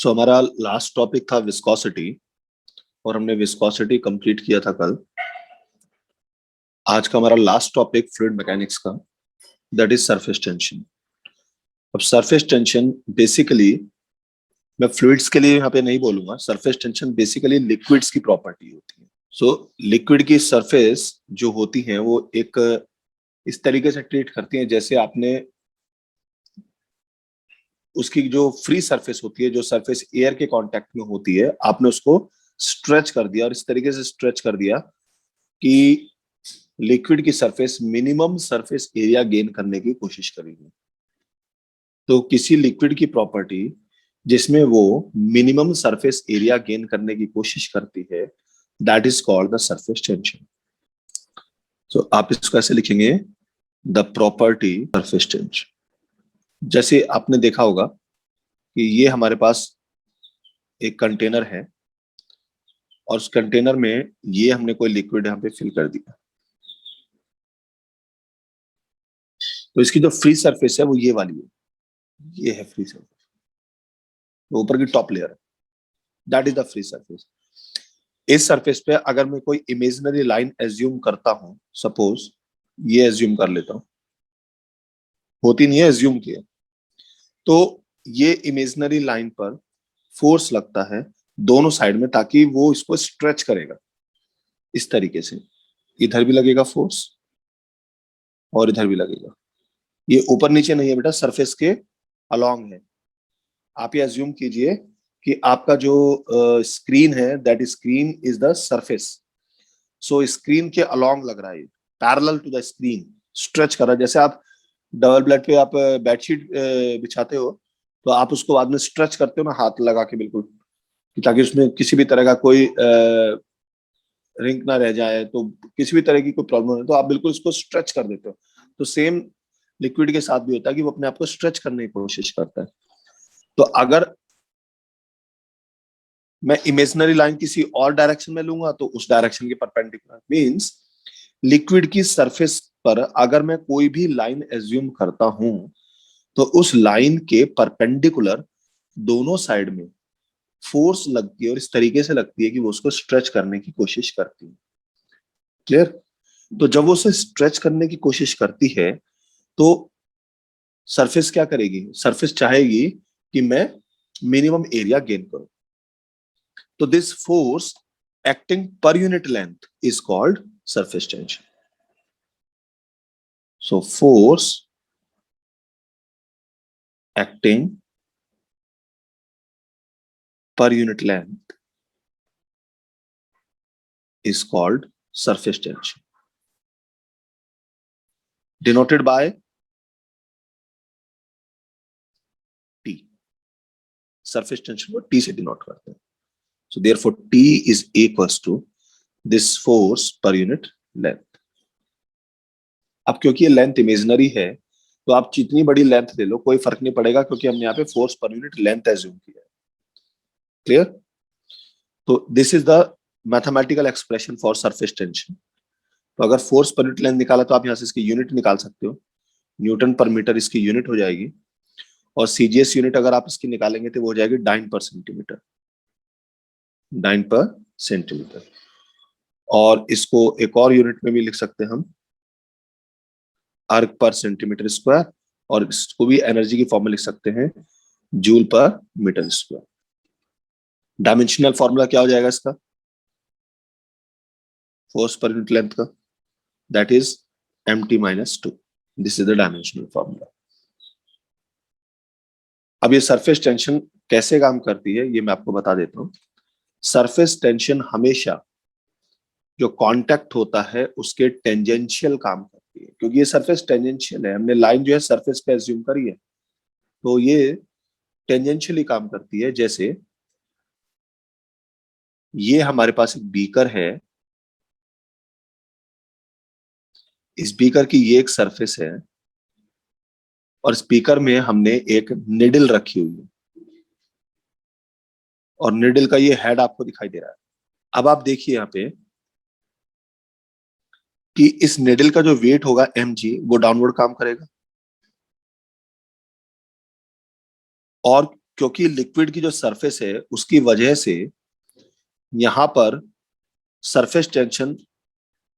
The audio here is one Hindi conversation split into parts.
सो हमारा लास्ट टॉपिक था विस्कोसिटी और हमने विस्कोसिटी कंप्लीट किया था कल। आज का हमारा लास्ट टॉपिक फ्लूइड मैकेनिक्स का, दैट इज सरफेस टेंशन। अब सरफेस टेंशन बेसिकली, मैं फ्लूइड्स के लिए यहाँ पे नहीं बोलूंगा। सरफेस टेंशन बेसिकली लिक्विड्स की प्रॉपर्टी होती है। सो लिक्विड की सरफेस जो होती है वो एक इस तरीके से ट्रीट करती है जैसे आपने उसकी जो फ्री सरफेस होती है, जो सरफेस एयर के कांटेक्ट में होती है, आपने उसको स्ट्रेच कर दिया और इस तरीके से स्ट्रेच कर दिया कि लिक्विड की surface minimum surface area gain करने की कोशिश करेगी। तो किसी लिक्विड की प्रॉपर्टी जिसमें वो मिनिमम सरफेस एरिया गेन करने की कोशिश करती है, that is called the surface tension. तो आप इसको ऐसे लिखेंगे, द प्रॉपर्टी सरफेस टेंशन। जैसे आपने देखा होगा कि ये हमारे पास एक कंटेनर है और उस कंटेनर में ये हमने कोई लिक्विड यहाँ पे फिल कर दिया, तो इसकी जो फ्री सरफेस है वो ये वाली है, ये है फ्री सरफेस, तो ऊपर की टॉप लेयर है, that is the free surface. इस सरफेस पे अगर मैं कोई इमेजिनरी लाइन एज्यूम करता हूं, सपोज ये एज्यूम कर लेता हूं, होती नहीं है, एज्यूम किया, तो ये इमेजिनरी लाइन पर फोर्स लगता है दोनों साइड में ताकि वो इसको स्ट्रेच करेगा इस तरीके से। इधर भी लगेगा फोर्स और इधर भी लगेगा। ये ऊपर नीचे नहीं है बेटा, सरफेस के अलोंग है। आप ये एज्यूम कीजिए कि आपका जो स्क्रीन है, that screen is the surface. So screen के अलोंग लग रहा है, parallel to the screen stretch कर रहा है। जैसे आप डबल बेड पे आप बेडशीट बिछाते हो तो आप उसको बाद में स्ट्रेच करते हो ना, हाथ लगा के बिल्कुल, ताकि उसमें किसी भी तरह का कोई रिंक ना रह जाए, तो किसी भी तरह की कोई प्रॉब्लम हो तो आप बिल्कुल उसको स्ट्रेच कर देते हो। तो सेम लिक्विड के साथ भी होता है कि वो अपने आप को स्ट्रेच करने की कोशिश करता है। तो अगर मैं इमेजिनरी लाइन किसी और डायरेक्शन में लूंगा तो उस डायरेक्शन के परपेंडिकुलर, मींस लिक्विड की सरफेस पर अगर मैं कोई भी लाइन एज्यूम करता हूं तो उस लाइन के परपेंडिकुलर दोनों साइड में फोर्स लगती है और इस तरीके से लगती है कि वो उसको स्ट्रेच करने की कोशिश करती है। क्लियर? तो जब वो उसे स्ट्रेच करने की कोशिश करती है तो सरफेस क्या करेगी? सरफेस चाहेगी कि मैं मिनिमम एरिया गेन करूं। तो this force acting per unit length is called surface tension. So force acting per unit length is called surface tension, denoted by T. Surface tension को T से denote करते हैं. So therefore T is equals to this force per unit length. अब क्योंकि ये लेंथ इमेजिनरी है तो आप जितनी बड़ी लेंथ ले लो कोई फर्क नहीं पड़ेगा, क्योंकि हमने यहाँ पे force per unit length assume किया है। क्लियर? तो this is the mathematical expression for surface tension. तो अगर फोर्स पर यूनिट लेंथ निकाला तो आप यहाँ से इसकी यूनिट निकाल सकते हो, न्यूटन पर मीटर इसकी यूनिट हो जाएगी, और सीजीएस यूनिट अगर आप इसकी निकालेंगे तो वो हो जाएगी डाइन पर सेंटीमीटर, डाइन पर सेंटीमीटर। और इसको एक और यूनिट में भी लिख सकते हैं हम, अर्ग पर सेंटीमीटर स्क्वायर, और इसको भी एनर्जी की फॉर्म में लिख सकते हैं, जूल पर मीटर स्क्वायर। डायमेंशनल फॉर्मूला क्या हो जाएगा इसका, फोर्स पर यूनिट लेंथ का, that is mt - 2। This is the dimensional formula. अब ये सरफेस टेंशन कैसे काम करती है ये मैं आपको बता देता हूं। सरफेस टेंशन हमेशा जो कांटेक्ट होता है उसके टेंजेंशियल काम करती है, क्योंकि ये सरफेस टेंजेंशियल है, हमने लाइन जो है सरफेस पे एज्यूम करी है, तो ये टेंजेंशियली काम करती है। जैसे ये हमारे पास एक बीकर है, इस बीकर की ये एक सरफेस है और स्पीकर में हमने एक निडल रखी हुई है और निडल का ये हेड आपको दिखाई दे रहा है। अब आप देखिए यहाँ पे कि इस निडल का जो वेट होगा mg, वो डाउनवर्ड काम करेगा, और क्योंकि लिक्विड की जो सरफेस है उसकी वजह से यहां पर सरफेस टेंशन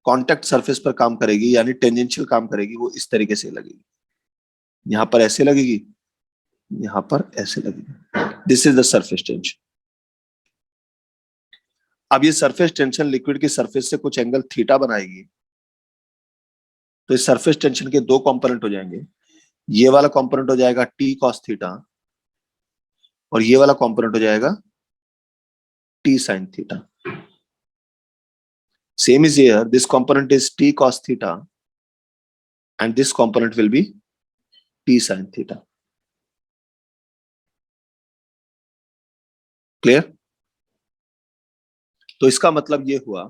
कांटेक्ट सरफेस पर काम करेगी, यानी टेंजेंशियल काम करेगी, वो इस तरीके से लगेगी। यहां पर ऐसे लगेगी, यहां पर ऐसे लगेगी। This is the surface tension. अब ये सरफेस टेंशन लिक्विड की सरफेस से कुछ एंगल थीटा बनाएगी, तो इस सरफेस टेंशन के दो कंपोनेंट हो जाएंगे। ये वाला कंपोनेंट हो जाएगा टी कॉस थीटा, और ये वाला कंपोनेंट हो जाएगा T sine theta. Same is here, this component is T cos theta and this component will be t sin theta. Clear? तो इसका मतलब ये हुआ,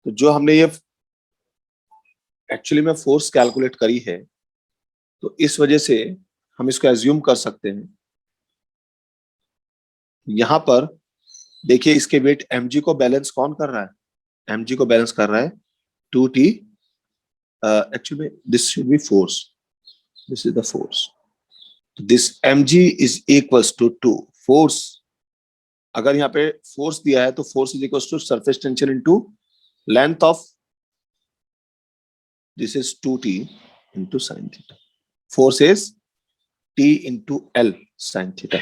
तो जो हमने ये एक्चुअली में फोर्स कैलकुलेट करी है, तो इस वजह से हम इसको एज्यूम कर सकते हैं। यहां पर देखिए, इसके वेट mg को बैलेंस कौन कर रहा है? mg को बैलेंस कर रहा है 2t। Actually this should be force, this is the force. This mg is equals to 2 force. अगर यहाँ पे फोर्स दिया है तो force is equals to surface tension into length of, this is 2t into sin theta. Force is t into L sin theta.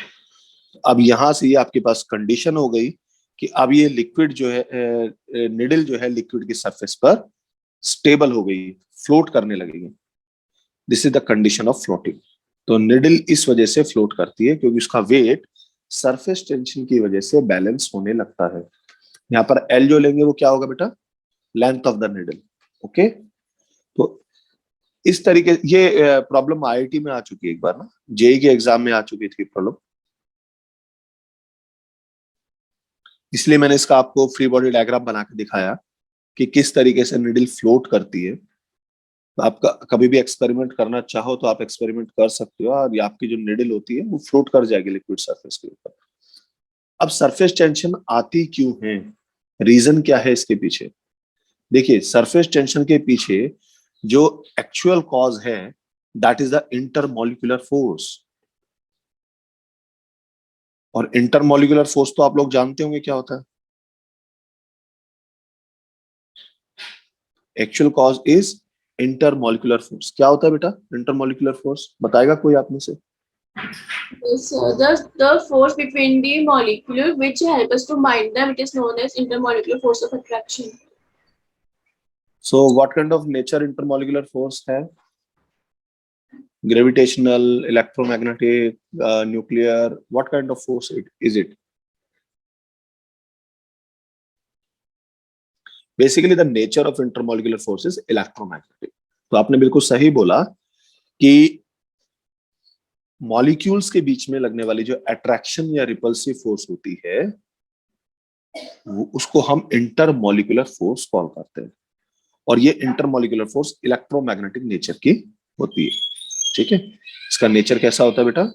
अब यहां से ये आपके पास कंडीशन हो गई कि अब ये लिक्विड जो है, निडल जो है लिक्विड की सरफेस पर स्टेबल हो गई, फ्लोट करने लगेगी। This is the condition of floating. तो निडल इस वजह से फ्लोट करती है क्योंकि उसका वेट सरफेस टेंशन की वजह से बैलेंस होने लगता है। यहाँ पर L जो लेंगे वो क्या होगा बेटा? Length of the needle. Okay, तो इस तरीके, ये प्रॉब्लम आईआईटी में आ चुकी है एक बार ना, जेई के एग्जाम में आ चुकी थी प्रॉब्लम, इसलिए मैंने इसका आपको फ्री बॉडी डायग्राम बना के दिखाया कि किस तरीके से निडल फ्लोट करती है। तो आपका कभी भी एक्सपेरिमेंट करना चाहो तो आप एक्सपेरिमेंट कर सकते हो, और ये आपकी जो निडल होती है वो फ्लोट कर जाएगी लिक्विड सरफेस के ऊपर। अब सरफेस टेंशन आती क्यों है, रीजन क्या है इसके पीछे? देखिए, सरफेस टेंशन के पीछे जो एक्चुअल कॉज है, that is the intermolecular force. और इंटरमॉलिक्यूलर फोर्स तो आप लोग जानते होंगे क्या होता है। Actual cause is intermolecular force. क्या होता है बेटा इंटरमॉलिक्यूलर फोर्स? बताएगा कोई आप में से? Yes, the force between the molecule which help us to bind them, it is known as intermolecular force of attraction. So what kind of nature intermolecular force है? Gravitational, electromagnetic, nuclear, what kind of force is it? Basically the nature of intermolecular force is electromagnetic. तो आपने बिल्कुल सही बोला कि मॉलिक्यूल्स के बीच में लगने वाली जो अट्रैक्शन या रिपल्सिव फोर्स होती है, उसको हम इंटरमॉलिक्यूलर फोर्स कॉल करते हैं। और ये इंटरमॉलिक्यूलर फोर्स इलेक्ट्रोमैग्नेटिक नेचर की होती है। ठीक है, इसका नेचर कैसा होता है बेटा?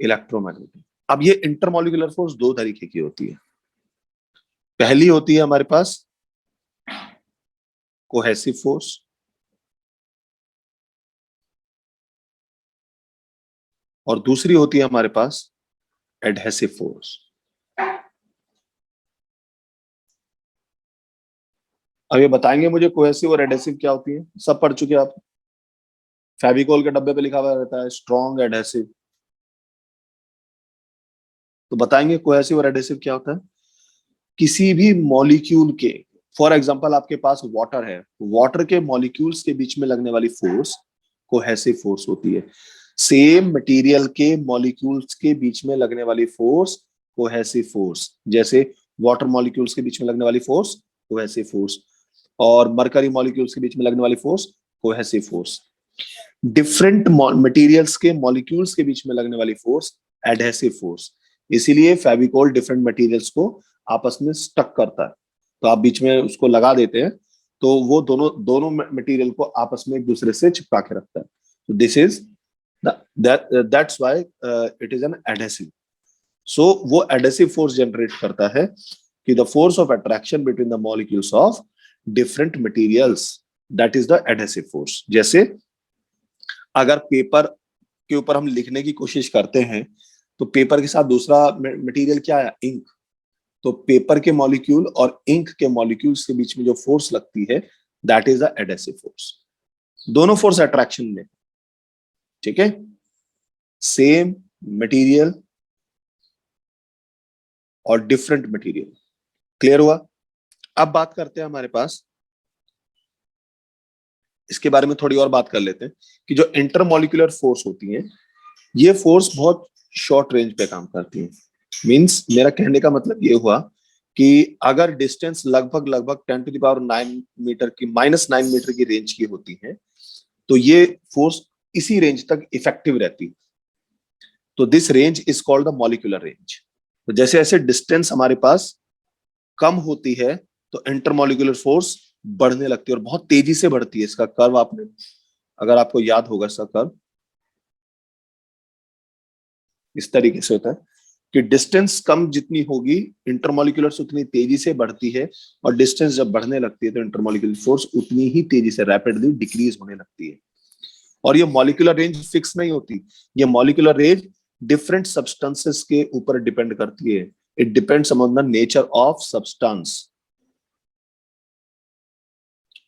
इलेक्ट्रोमैग्नेटिक। अब ये इंटरमॉलिक्यूलर फोर्स दो तरीके की होती है। पहली होती है हमारे पास कोहेसिव फोर्स, और दूसरी होती है हमारे पास एडहेसिव फोर्स। अब ये बताएंगे मुझे कोहेसिव और एडहेसिव क्या होती है? सब पढ़ चुके आप, फेविकोल के डब्बे पे लिखा हुआ रहता है स्ट्रॉन्ग एडहेसिव। तो बताएंगे कोहेसिव और एडहेसिव क्या होता है? किसी भी मॉलिक्यूल के, फॉर एग्जांपल आपके पास वाटर है, वाटर के मॉलिक्यूल्स के बीच में लगने वाली फोर्स कोहेसिव फोर्स होती है। सेम मटेरियल के मॉलिक्यूल्स के बीच में लगने वाली फोर्स कोहेसिव फोर्स। जैसे वाटर मॉलिक्यूल्स के बीच में लगने वाली फोर्स कोहेसिव फोर्स, और मरकरी मॉलिक्यूल्स के बीच में लगने वाली force cohesive force. Different materials के मॉलिक्यूल्स के बीच में लगने वाली फोर्स एडहेसिव फोर्स। इसीलिए फेविकोल डिफरेंट मटेरियल्स को आपस में स्टक करता है, तो आप बीच में उसको लगा देते हैं तो वो दोनों मटेरियल को आपस में एक दूसरे से चिपका के रखता है। तो this is that's why it is an adhesive. So वो एडहेसिव फोर्स जनरेट करता है कि the force of attraction between the molecules of different materials, that is the adhesive force. जैसे अगर पेपर के ऊपर हम लिखने की कोशिश करते हैं तो पेपर के साथ दूसरा मटेरियल क्या है, इंक। तो पेपर के मॉलिक्यूल और इंक के मॉलिक्यूल्स के बीच में जो फोर्स लगती है that is the adhesive force. दोनों फोर्स अट्रैक्शन में, ठीक है, सेम मटेरियल और डिफरेंट मटेरियल। क्लियर हुआ? अब बात करते हैं हमारे पास, इसके बारे में थोड़ी और बात कर लेते हैं कि जो इंटरमॉलिक्यूलर फोर्स होती है ये फोर्स बहुत शॉर्ट रेंज पे काम करती है। मींस मेरा कहने का मतलब ये हुआ कि अगर डिस्टेंस लगभग लगभग 10⁹ मीटर की -9 मीटर की रेंज की होती है तो ये फोर्स इसी रेंज तक इफेक्टिव रहती है। तो this range is called the molecular range. तो जैसे जैसे डिस्टेंस हमारे पास कम होती है तो इंटरमॉलिक्यूलर फोर्स बढ़ने लगती है और बहुत तेजी से बढ़ती है। इसका कर्व आपने, अगर आपको याद होगा, इसका कर्व इस तरीके से होता है कि डिस्टेंस कम जितनी होगी इंटरमॉलिक्यूलर उतनी तेजी से बढ़ती है, और डिस्टेंस जब बढ़ने लगती है तो इंटरमॉलिक्यूलर फोर्स उतनी ही तेजी से रैपिडली डिक्रीज होने लगती है। और ये मॉलिक्यूलर रेंज फिक्स नहीं होती, ये मॉलिक्यूलर रेंज डिफरेंट सब्सटेंसेस के ऊपर डिपेंड करती है। It depends upon the nature of substance,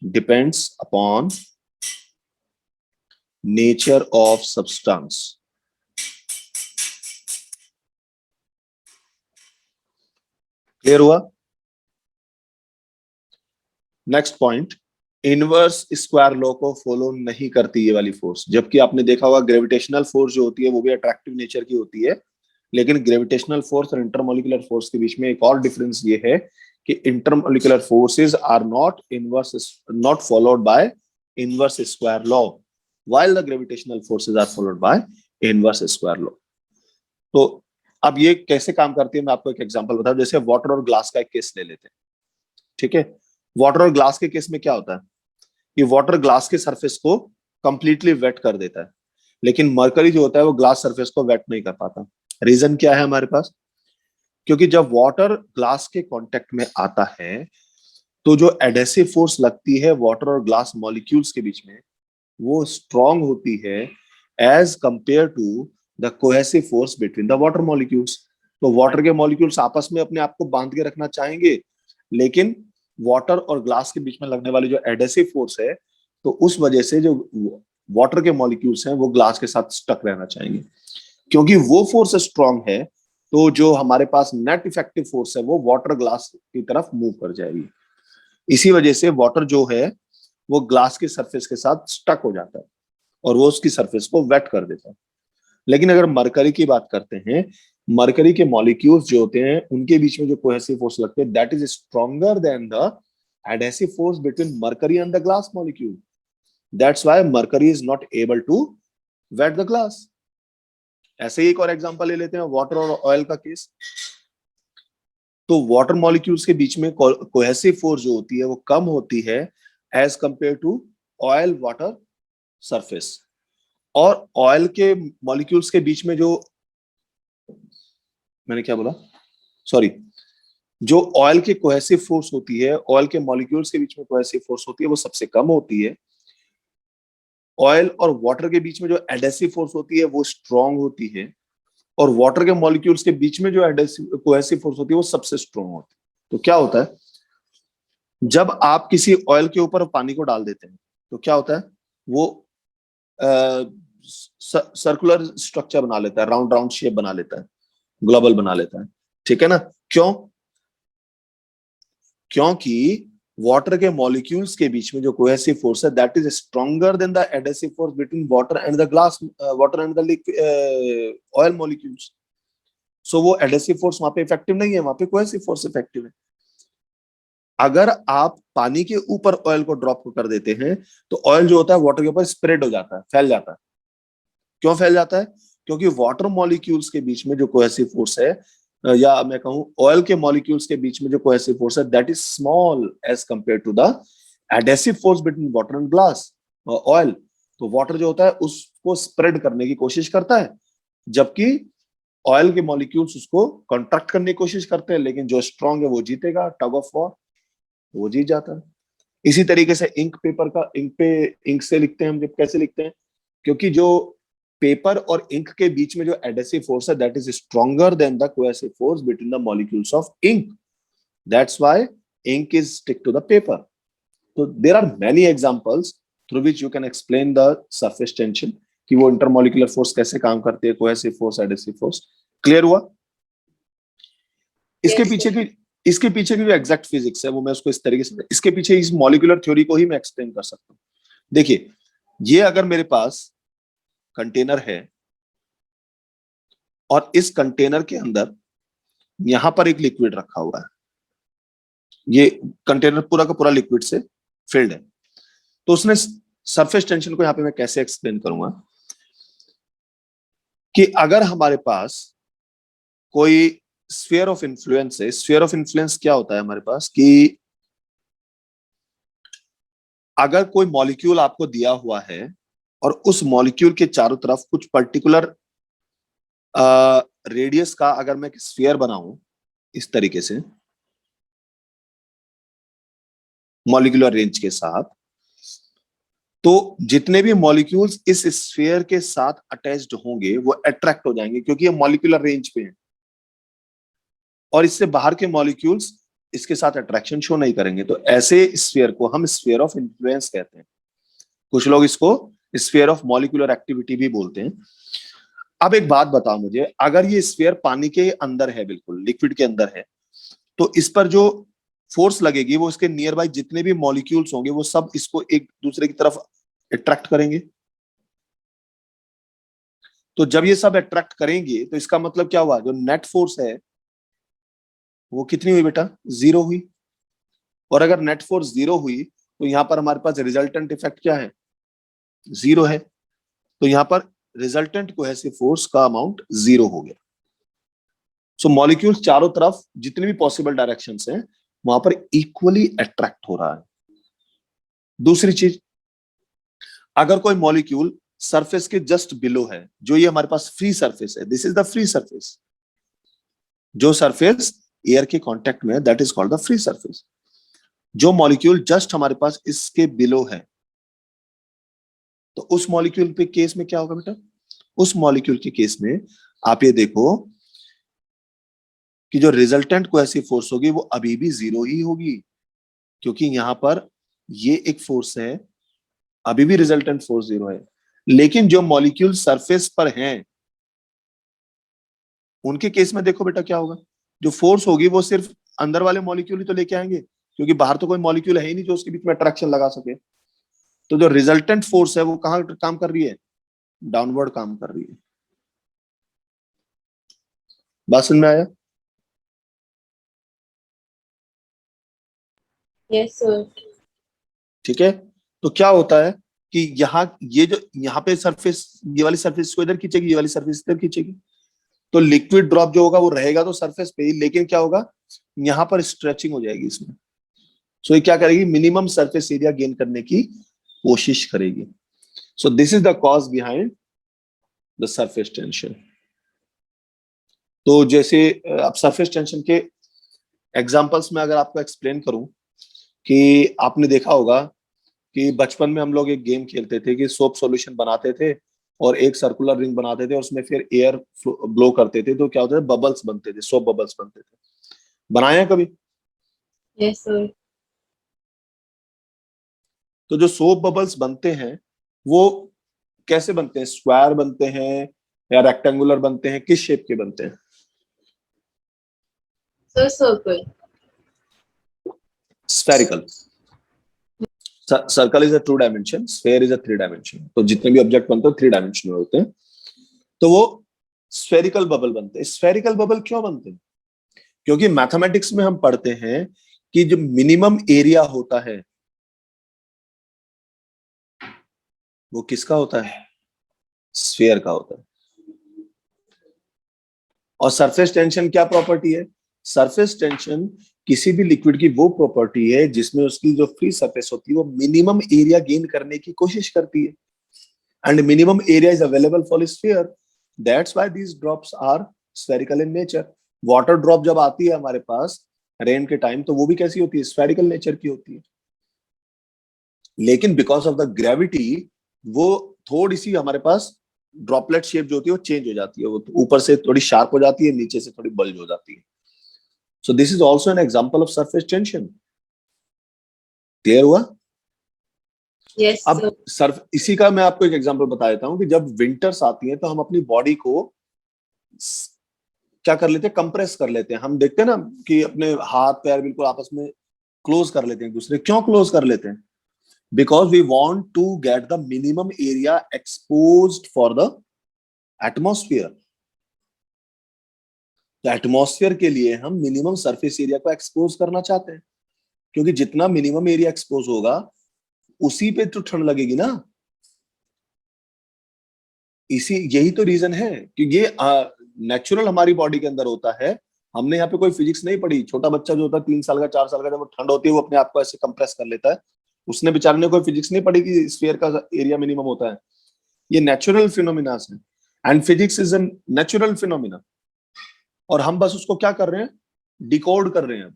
depends upon nature of substance. Clear हुआ? Next point, inverse square law को फॉलो नहीं करती ये वाली फोर्स। जबकि आपने देखा होगा ग्रेविटेशनल फोर्स जो होती है वो भी अट्रैक्टिव नेचर की होती है, लेकिन ग्रेविटेशनल फोर्स और इंटरमॉलिक्यूलर फोर्स के बीच में एक और डिफरेंस ये है कि intermolecular forces are not followed by inverse square law, while the gravitational forces are followed by inverse square law। तो अब ये कैसे काम करती है मैं आपको एक एग्जांपल बताऊं। जैसे वाटर और ग्लास का एक केस ले लेते हैं, ठीक है। वाटर और ग्लास के केस में क्या होता है कि वाटर ग्लास के सरफेस को कंप्लीटली वेट कर देता है, लेकिन मरकरी जो होता है वो ग्लास सरफेस को वेट नहीं कर पाता। रीजन क्या है हमारे पास? क्योंकि जब वाटर ग्लास के कांटेक्ट में आता है तो जो एडेसिव फोर्स लगती है वाटर और ग्लास मॉलिक्यूल्स के बीच में वो स्ट्रांग होती है as compare to the cohesive force between the water molecules. तो वाटर के मॉलिक्यूल्स आपस में अपने आप को बांध के रखना चाहेंगे, लेकिन वाटर और ग्लास के बीच में लगने वाली जो एडेसिव फोर्स है तो उस वजह से जो वाटर के मॉलिक्यूल्स हैं वो ग्लास के साथ स्टक रहना चाहेंगे। क्योंकि वो फोर्स स्ट्रांग है तो जो हमारे पास नेट इफेक्टिव फोर्स है वो वाटर ग्लास की तरफ मूव कर जाएगी। इसी वजह से वाटर जो है वो ग्लास के सरफेस के साथ स्टक हो जाता है और वो उसकी सरफेस को वेट कर देता है। लेकिन अगर मरकरी की बात करते हैं, मरकरी के मॉलिक्यूल्स जो होते हैं उनके बीच में जो कोहेसिव फोर्स लगते हैं that is stronger than the adhesive force between mercury and the glass molecule. That's why mercury is not able to wet the glass. ऐसे ही एक और एग्जांपल ले लेते हैं, वाटर और ऑयल का केस। तो वाटर मॉलिक्यूल्स के बीच में कोहेसिव फोर्स जो होती है वो कम होती है as compare to oil water surface. और ऑयल के मॉलिक्यूल्स के बीच में जो, मैंने क्या बोला, सॉरी, जो ऑयल के कोहेसिव फोर्स होती है, ऑयल के मॉलिक्यूल्स के बीच में कोहेसिव फोर्स होती है वो सबसे कम होती है। ऑयल और वाटर के बीच में जो एडेसिव फोर्स होती है वो स्ट्रांग होती है, और वाटर के मॉलिक्यूल्स के बीच में जो एडेसिव कोहेसिव फोर्स होती है वो सबसे स्ट्रांग होती है। तो क्या होता है, जब आप किसी ऑयल के ऊपर पानी को डाल देते हैं तो क्या होता है, वो सर्कुलर स्ट्रक्चर बना लेता है, राउंड राउंड शेप बना लेता है, ग्लोबल बना लेता है, ठीक है ना। क्यों? क्योंकि वाटर के मॉलिक्यूल्स के बीच में जो कोहेसिव फोर्स है that is stronger than the adhesive force between water and the glass, water and the oil molecules. So वो एडेसिव फोर्स वहां पे इफेक्टिव नहीं है, वहां पे कोहेसिव फोर्स इफेक्टिव है। अगर आप पानी के ऊपर ऑयल को ड्रॉप कर देते हैं तो ऑयल जो होता है वाटर के ऊपर स्प्रेड हो जाता है, फैल जाता है। क्यों फैल जाता है? क्योंकि वाटर मॉलिक्यूल्स के बीच में जो कोहेसिव फोर्स है, या मैं कहूं ऑयल के मॉलिक्यूल्स के बीच में जो कोहेसिव फोर्स है that is small as compare to the adhesive force between water and glass oil. तो वाटर जो होता है उसको स्प्रेड करने की कोशिश करता है, जबकि ऑयल के मॉलिक्यूल्स उसको कॉन्ट्रैक्ट करने की कोशिश करते हैं, लेकिन जो स्ट्रांग है वो जीतेगा, टग ऑफ वॉर, वो जीत जाता है। इसी तरीके से इंक पेपर का, इंक पे इंक से लिखते हैं हम, जब कैसे लिखते हैं, क्योंकि जो पेपर और इंक के बीच में जो एडेसिव फोर्स है that is stronger than the cohesive force between the molecules of ink. That's why ink is stick to the paper. So there are many examples through which you can explain the surface tension कि वो intermolecular force कैसे काम करती है, cohesive force, adhesive force. Clear हुआ? इसके Yes, पीछे sir. की इसके पीछे की जो एग्जैक्ट फिजिक्स है वो मैं उसको इस तरीके से, इसके पीछे इस मॉलिक्यूलर थ्योरी को ही मैं एक्सप्लेन कर सकता हूँ. देखिए, ये अगर मेरे पास कंटेनर है और इस कंटेनर के अंदर यहां पर एक लिक्विड रखा हुआ है, ये कंटेनर पूरा का पूरा लिक्विड से फिल्ड है, तो उसने सरफेस टेंशन को यहां पे मैं कैसे एक्सप्लेन करूंगा कि अगर हमारे पास कोई स्फीयर ऑफ इन्फ्लुएंस है. स्फीयर ऑफ इन्फ्लुएंस क्या होता है हमारे पास कि अगर कोई मॉलिक्यूल आपको दिया हुआ है और उस मॉलिक्यूल के चारों तरफ कुछ पर्टिकुलर रेडियस का अगर मैं स्फीयर बनाऊं इस तरीके से मॉलिक्यूलर रेंज के साथ, तो जितने भी मॉलिक्यूल्स इस स्फीयर के साथ अटैच्ड होंगे वो अट्रैक्ट हो जाएंगे क्योंकि ये मॉलिक्यूलर रेंज पे है और इससे बाहर के मॉलिक्यूल्स इसके साथ अट्रैक्शन शो नहीं करेंगे. तो ऐसे स्फीयर को हम स्फीयर ऑफ इन्फ्लुएंस कहते हैं. कुछ लोग इसको स्फीयर ऑफ मॉलिक्यूलर एक्टिविटी भी बोलते हैं. अब एक बात बताओ मुझे, अगर ये स्फीयर पानी के अंदर है, बिल्कुल लिक्विड के अंदर है, तो इस पर जो फोर्स लगेगी वो इसके नियर बाय जितने भी मॉलिक्यूल्स होंगे वो सब इसको एक दूसरे की तरफ अट्रैक्ट करेंगे. तो जब ये सब अट्रैक्ट करेंगे तो इसका मतलब क्या हुआ, जो नेट फोर्स है वो कितनी हुई बेटा, जीरो हुई. और अगर नेट फोर्स जीरो हुई तो यहां पर हमारे पास रिजल्टेंट इफेक्ट क्या है, जीरो है. तो यहां पर रिजल्टेंट कोहेसिव फोर्स का अमाउंट जीरो हो गया. सो मॉलिक्यूल्स चारों तरफ जितने भी पॉसिबल डायरेक्शंस हैं वहां पर इक्वली अट्रैक्ट हो रहा है. दूसरी चीज, अगर कोई मॉलिक्यूल सरफेस के जस्ट बिलो है, जो ये हमारे पास फ्री सरफेस है, this is the free surface, जो सरफेस एयर के कांटेक्ट में है that is called the free surface. जो मॉलिक्यूल जस्ट हमारे पास इसके बिलो है, तो उस मॉलिक्यूल पे केस में क्या होगा बेटा, उस मॉलिक्यूल के केस में आप ये देखो कि जो रिजल्टेंट कोहेसिव फोर्स होगी वो अभी भी जीरो ही होगी क्योंकि यहां पर ये एक फोर्स है, अभी भी रिजल्टेंट फोर्स जीरो है. लेकिन जो मॉलिक्यूल सरफेस पर हैं उनके केस में देखो बेटा क्या होगा, जो फोर्स होगी वो सिर्फ अंदर वाले मॉलिक्यूल ही तो लेके आएंगे क्योंकि बाहर तो कोई मॉलिक्यूल है ही नहीं जो उसके बीच में अट्रैक्शन लगा सके. तो जो रिजल्टेंट फोर्स है वो कहां काम कर रही है, डाउनवर्ड काम कर रही है. बात समझ में आया? Yes, sir. ठीक है. तो क्या होता है कि यहाँ ये जो यहाँ पे सरफेस, ये वाली सरफेस को इधर खींचेगी, ये वाली सरफेस इधर खींचेगी, तो लिक्विड ड्रॉप जो होगा वो रहेगा तो सरफेस पे ही, लेकिन क्या होगा यहाँ पर स्ट्रेचिंग हो जाएगी इसमें. सो ये क्या करेगी, मिनिमम सरफेस एरिया गेन करने की कोशिश करेगी. So this is the cause behind the surface tension. तो जैसे अब सरफेस टेंशन के एग्जांपल्स में अगर आपको एक्सप्लेन करूं कि आपने देखा होगा कि बचपन में हम लोग एक गेम खेलते थे कि सोप सॉल्यूशन बनाते थे और एक सर्कुलर रिंग बनाते थे और उसमें फिर एयर ब्लो करते थे तो क्या होता था, बबल्स बनते थे, सोप बबल्स बनते थे. बनाए हैं कभी? Yes, sir. तो जो सोप बबल्स बनते हैं वो कैसे बनते हैं, स्क्वायर बनते हैं या रेक्टेंगुलर बनते हैं, किस शेप के बनते हैं? Sir, circle. Spherical. Circle is a 2 dimension, sphere is a 3 dimension. तो जितने भी ऑब्जेक्ट बनते हैं 3 डायमेंशन में होते हैं, तो वो स्फेरिकल बबल बनते हैं. स्फेरिकल बबल क्यों बनते हैं, क्योंकि मैथमेटिक्स में हम पढ़ते हैं कि जो मिनिमम एरिया होता है वो किसका होता है, स्फेयर का होता है. और सरफेस टेंशन क्या प्रॉपर्टी है, सरफेस टेंशन किसी भी लिक्विड की वो प्रॉपर्टी है जिसमें उसकी जो फ्री सरफेस होती है वो मिनिमम एरिया गेन करने की कोशिश करती है. And minimum area is available for sphere, that's why these drops are spherical in nature. Water drop जब आती है हमारे पास रेन के टाइम तो वो भी कैसी होती है, स्फेरिकल नेचर की होती है. लेकिन बिकॉज ऑफ द ग्रेविटी वो थोड़ी सी हमारे पास ड्रॉपलेट शेप जो होती है वो चेंज हो जाती है, वो ऊपर से थोड़ी शार्प हो जाती है, नीचे से थोड़ी बल्ज हो जाती है. So this is also an example of surface tension. Clear हुआ? Yes, अब sir. सर्फ इसी का मैं आपको एक एग्जांपल बता देता हूँ कि जब विंटर्स आती है तो हम अपनी बॉडी को क्या कर लेते हैं, कंप्रेस कर लेते हैं. हम देखते हैं ना कि अपने हाथ पैर बिल्कुल आपस में क्लोज कर लेते हैं दूसरे. क्यों क्लोज कर लेते हैं? Because we want to get the minimum area exposed for the atmosphere. तो एटमॉस्फेयर के लिए हम मिनिमम सरफेस एरिया को एक्सपोज करना चाहते हैं, क्योंकि जितना मिनिमम एरिया एक्सपोज होगा उसी पे तो ठंड लगेगी ना. इसी यही तो रीजन है कि ये नेचुरल हमारी बॉडी के अंदर होता है. हमने यहाँ पे कोई फिजिक्स नहीं पढ़ी. छोटा बच्चा जो होता है 3 साल का 4 साल का, जब वो ठंड होती है वो अपने आप को ऐसे कंप्रेस कर लेता है. उसने बेचारे ने कोई फिजिक्स नहीं पढ़ी कि स्फीयर का एरिया मिनिमम होता है. ये नेचुरल फिनोमिना है, and physics is an natural phenomena. और हम बस उसको क्या कर रहे हैं, डिकोड कर रहे हैं.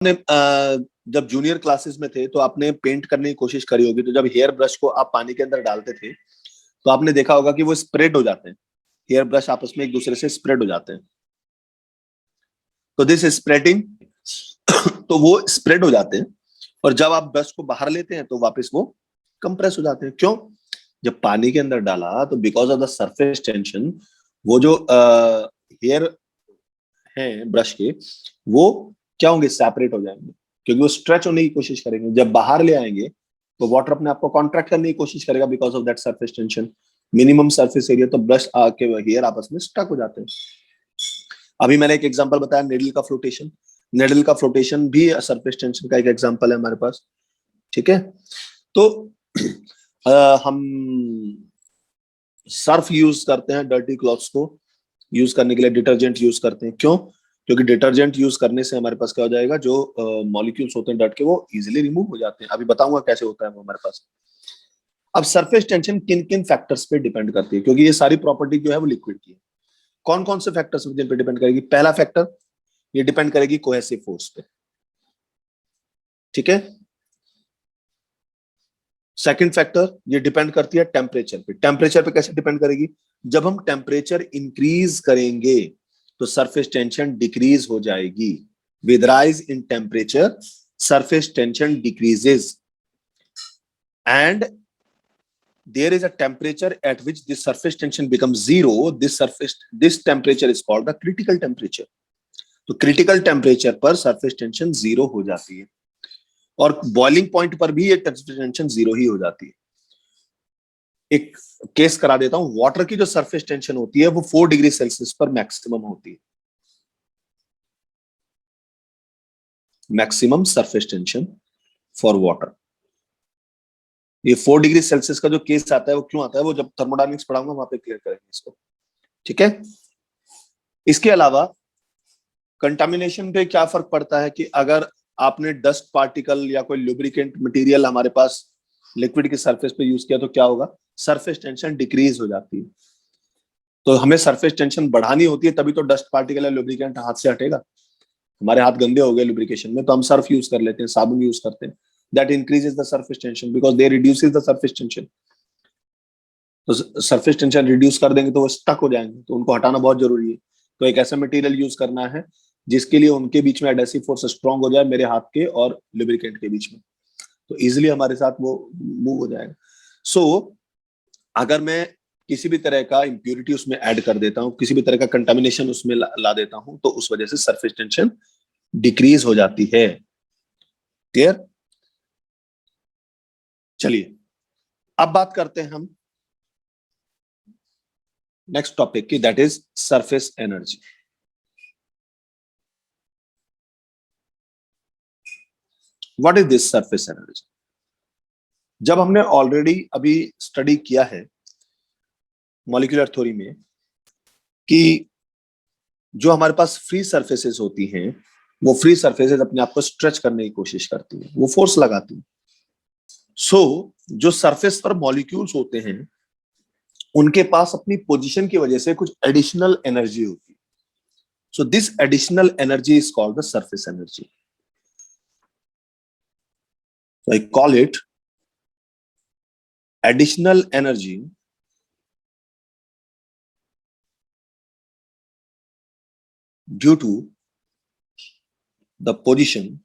आपने जब जूनियर क्लासेस में थे तो आपने पेंट करने की कोशिश करी होगी. तो जब हेयर ब्रश को आप पानी के अंदर डालते थे तो आपने देखा होगा कि वो स्प्रेड हो जाते हैं. हेयर ब्रश आपस में एक दूसरे से स्प्रेड हो जाते हैं. तो दिस स्प्रेडिंग तो वो स्प्रेड हो जाते हैं. और जब आप ब्रश को बाहर लेते हैं तो वापस वो कंप्रेस हो जाते हैं. क्यों? जब पानी के अंदर डाला तो because of the surface tension वो जो हेयर हैं ब्रश के, वो क्या होंगे, सेपरेट हो जाएंगे, क्योंकि वो स्ट्रेच होने की कोशिश करेंगे. जब बाहर ले आएंगे तो वाटर अपने आप को कॉन्ट्रैक्ट करने की कोशिश करेगा because of that surface tension. Minimum surface area, तो ब्रश के हेयर आपस में स्टक हो जाते हैं. अभी मैंने एक एग्जांपल बताया नेडल का फ्लोटेशन. नेडल का फ्लोटेशन भी सरफेस टेंशन का एक एग्जांपल है हमारे पास. ठीक है. तो हम सर्फ यूज करते हैं डर्टी क्लॉथ्स को यूज करने के लिए, डिटर्जेंट यूज करते हैं. क्यों? क्योंकि डिटर्जेंट यूज करने से हमारे पास क्या हो जाएगा, जो मॉलिक्यूल्स होते हैं डर्ट के वो इजीली रिमूव हो जाते हैं. अभी बताऊंगा कैसे होता है वो हमारे पास. अब सरफेस टेंशन किन किन फैक्टर्स पे डिपेंड करती है, क्योंकि ये सारी प्रॉपर्टी जो है वो लिक्विड की है. कौन कौन से फैक्टर्स जिन पे डिपेंड करेगी? पहला फैक्टर, ये डिपेंड करेगी कोहेसिव फोर्स पे. ठीक है. सेकंड फैक्टर, ये डिपेंड करती है टेम्परेचर पे. टेम्परेचर पे कैसे डिपेंड करेगी? जब हम टेम्परेचर इंक्रीज करेंगे तो सरफेस टेंशन डिक्रीज हो जाएगी. With rise in temperature surface tension decreases, and there is a temperature at which this surface tension becomes zero. This temperature is called the critical temperature. तो क्रिटिकल टेम्परेचर पर सरफेस टेंशन जीरो हो जाती है, और बॉइलिंग पॉइंट पर भी ये टेंशन जीरो ही हो जाती है. एक केस करा देता हूं. वाटर की जो सरफेस टेंशन होती है वो 4 डिग्री सेल्सियस पर मैक्सिमम होती है. Maximum surface tension for water. ये 4 डिग्री सेल्सियस का जो केस आता है वो क्यों आता है, वो जब थर्मोडायनेमिक्स पढ़ाऊंगा वहां पे क्लियर करेंगे इसको. ठीक है. इसके अलावा कंटामिनेशन पे क्या फर्क पड़ता है कि अगर आपने डस्ट पार्टिकल या कोई लुब्रिकेंट मटेरियल हमारे पास लिक्विड की सरफेस पे यूज किया तो क्या होगा, सरफेस टेंशन डिक्रीज हो जाती है. तो हमें सरफेस टेंशन बढ़ानी होती है तभी तो डस्ट पार्टिकल या लुब्रिकेंट हाथ से हटेगा. हमारे हाथ गंदे हो गए लुब्रिकेशन में तो हम सर्फ यूज कर लेते हैं, साबुन यूज करते हैं. That increases the surface tension because they reduces the surface tension. तो सरफेस टेंशन रिड्यूस कर देंगे तो वो स्टक हो जाएंगे, तो उनको हटाना बहुत जरूरी है. तो एक ऐसा मटेरियल यूज करना है जिसके लिए उनके बीच में एडहेसिव फोर्स स्ट्रांग हो जाए, मेरे हाथ के और लुब्रिकेंट के बीच में, तो इजिली हमारे साथ वो मूव हो जाएगा. सो अगर मैं किसी भी तरह का इंप्योरिटी उसमें ऐड कर देता हूँ, किसी भी तरह का कंटामिनेशन उसमें ला देता हूँ, तो उस वजह से सरफेस टेंशन डिक्रीज हो जाती है. क्लियर? चलिए अब बात करते हैं हम नेक्स्ट टॉपिक की, that is surface energy. What is this surface energy? जब हमने ऑलरेडी अभी स्टडी किया है मॉलिक्यूलर थ्योरी में कि जो हमारे पास फ्री सरफेसेस होती हैं वो फ्री सरफेसेस अपने आप को स्ट्रेच करने की कोशिश करती हैं, वो फोर्स लगाती हैं. सो जो सरफेस पर मॉलिक्यूल्स होते हैं उनके पास अपनी पोजीशन की वजह से कुछ एडिशनल एनर्जी होती है. So this additional energy is called the surface energy. So I call it additional energy due to the position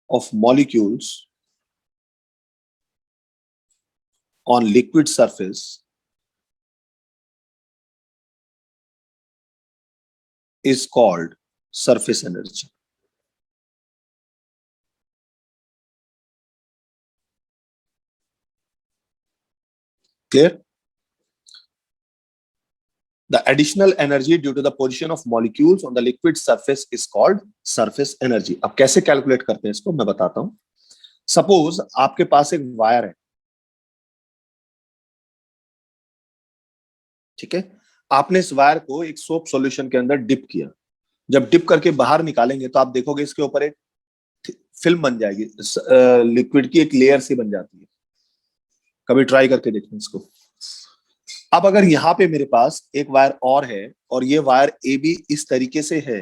of molecules on liquid surface is called surface energy. Clear? The additional energy due to the position of molecules on the liquid surface is called surface energy. अब कैसे कैलकुलेट करते हैं इसको मैं बताता हूं. सपोज आपके पास एक वायर है, ठीक है. आपने इस वायर को एक सोप सॉल्यूशन के अंदर डिप किया. जब डिप करके बाहर निकालेंगे तो आप देखोगे इसके ऊपर एक फिल्म बन जाएगी, लिक्विड की एक लेयर सी बन जाती है. कभी ट्राई करके देखना इसको. अब अगर यहाँ पे मेरे पास एक वायर और है और ये वायर ए बी इस तरीके से है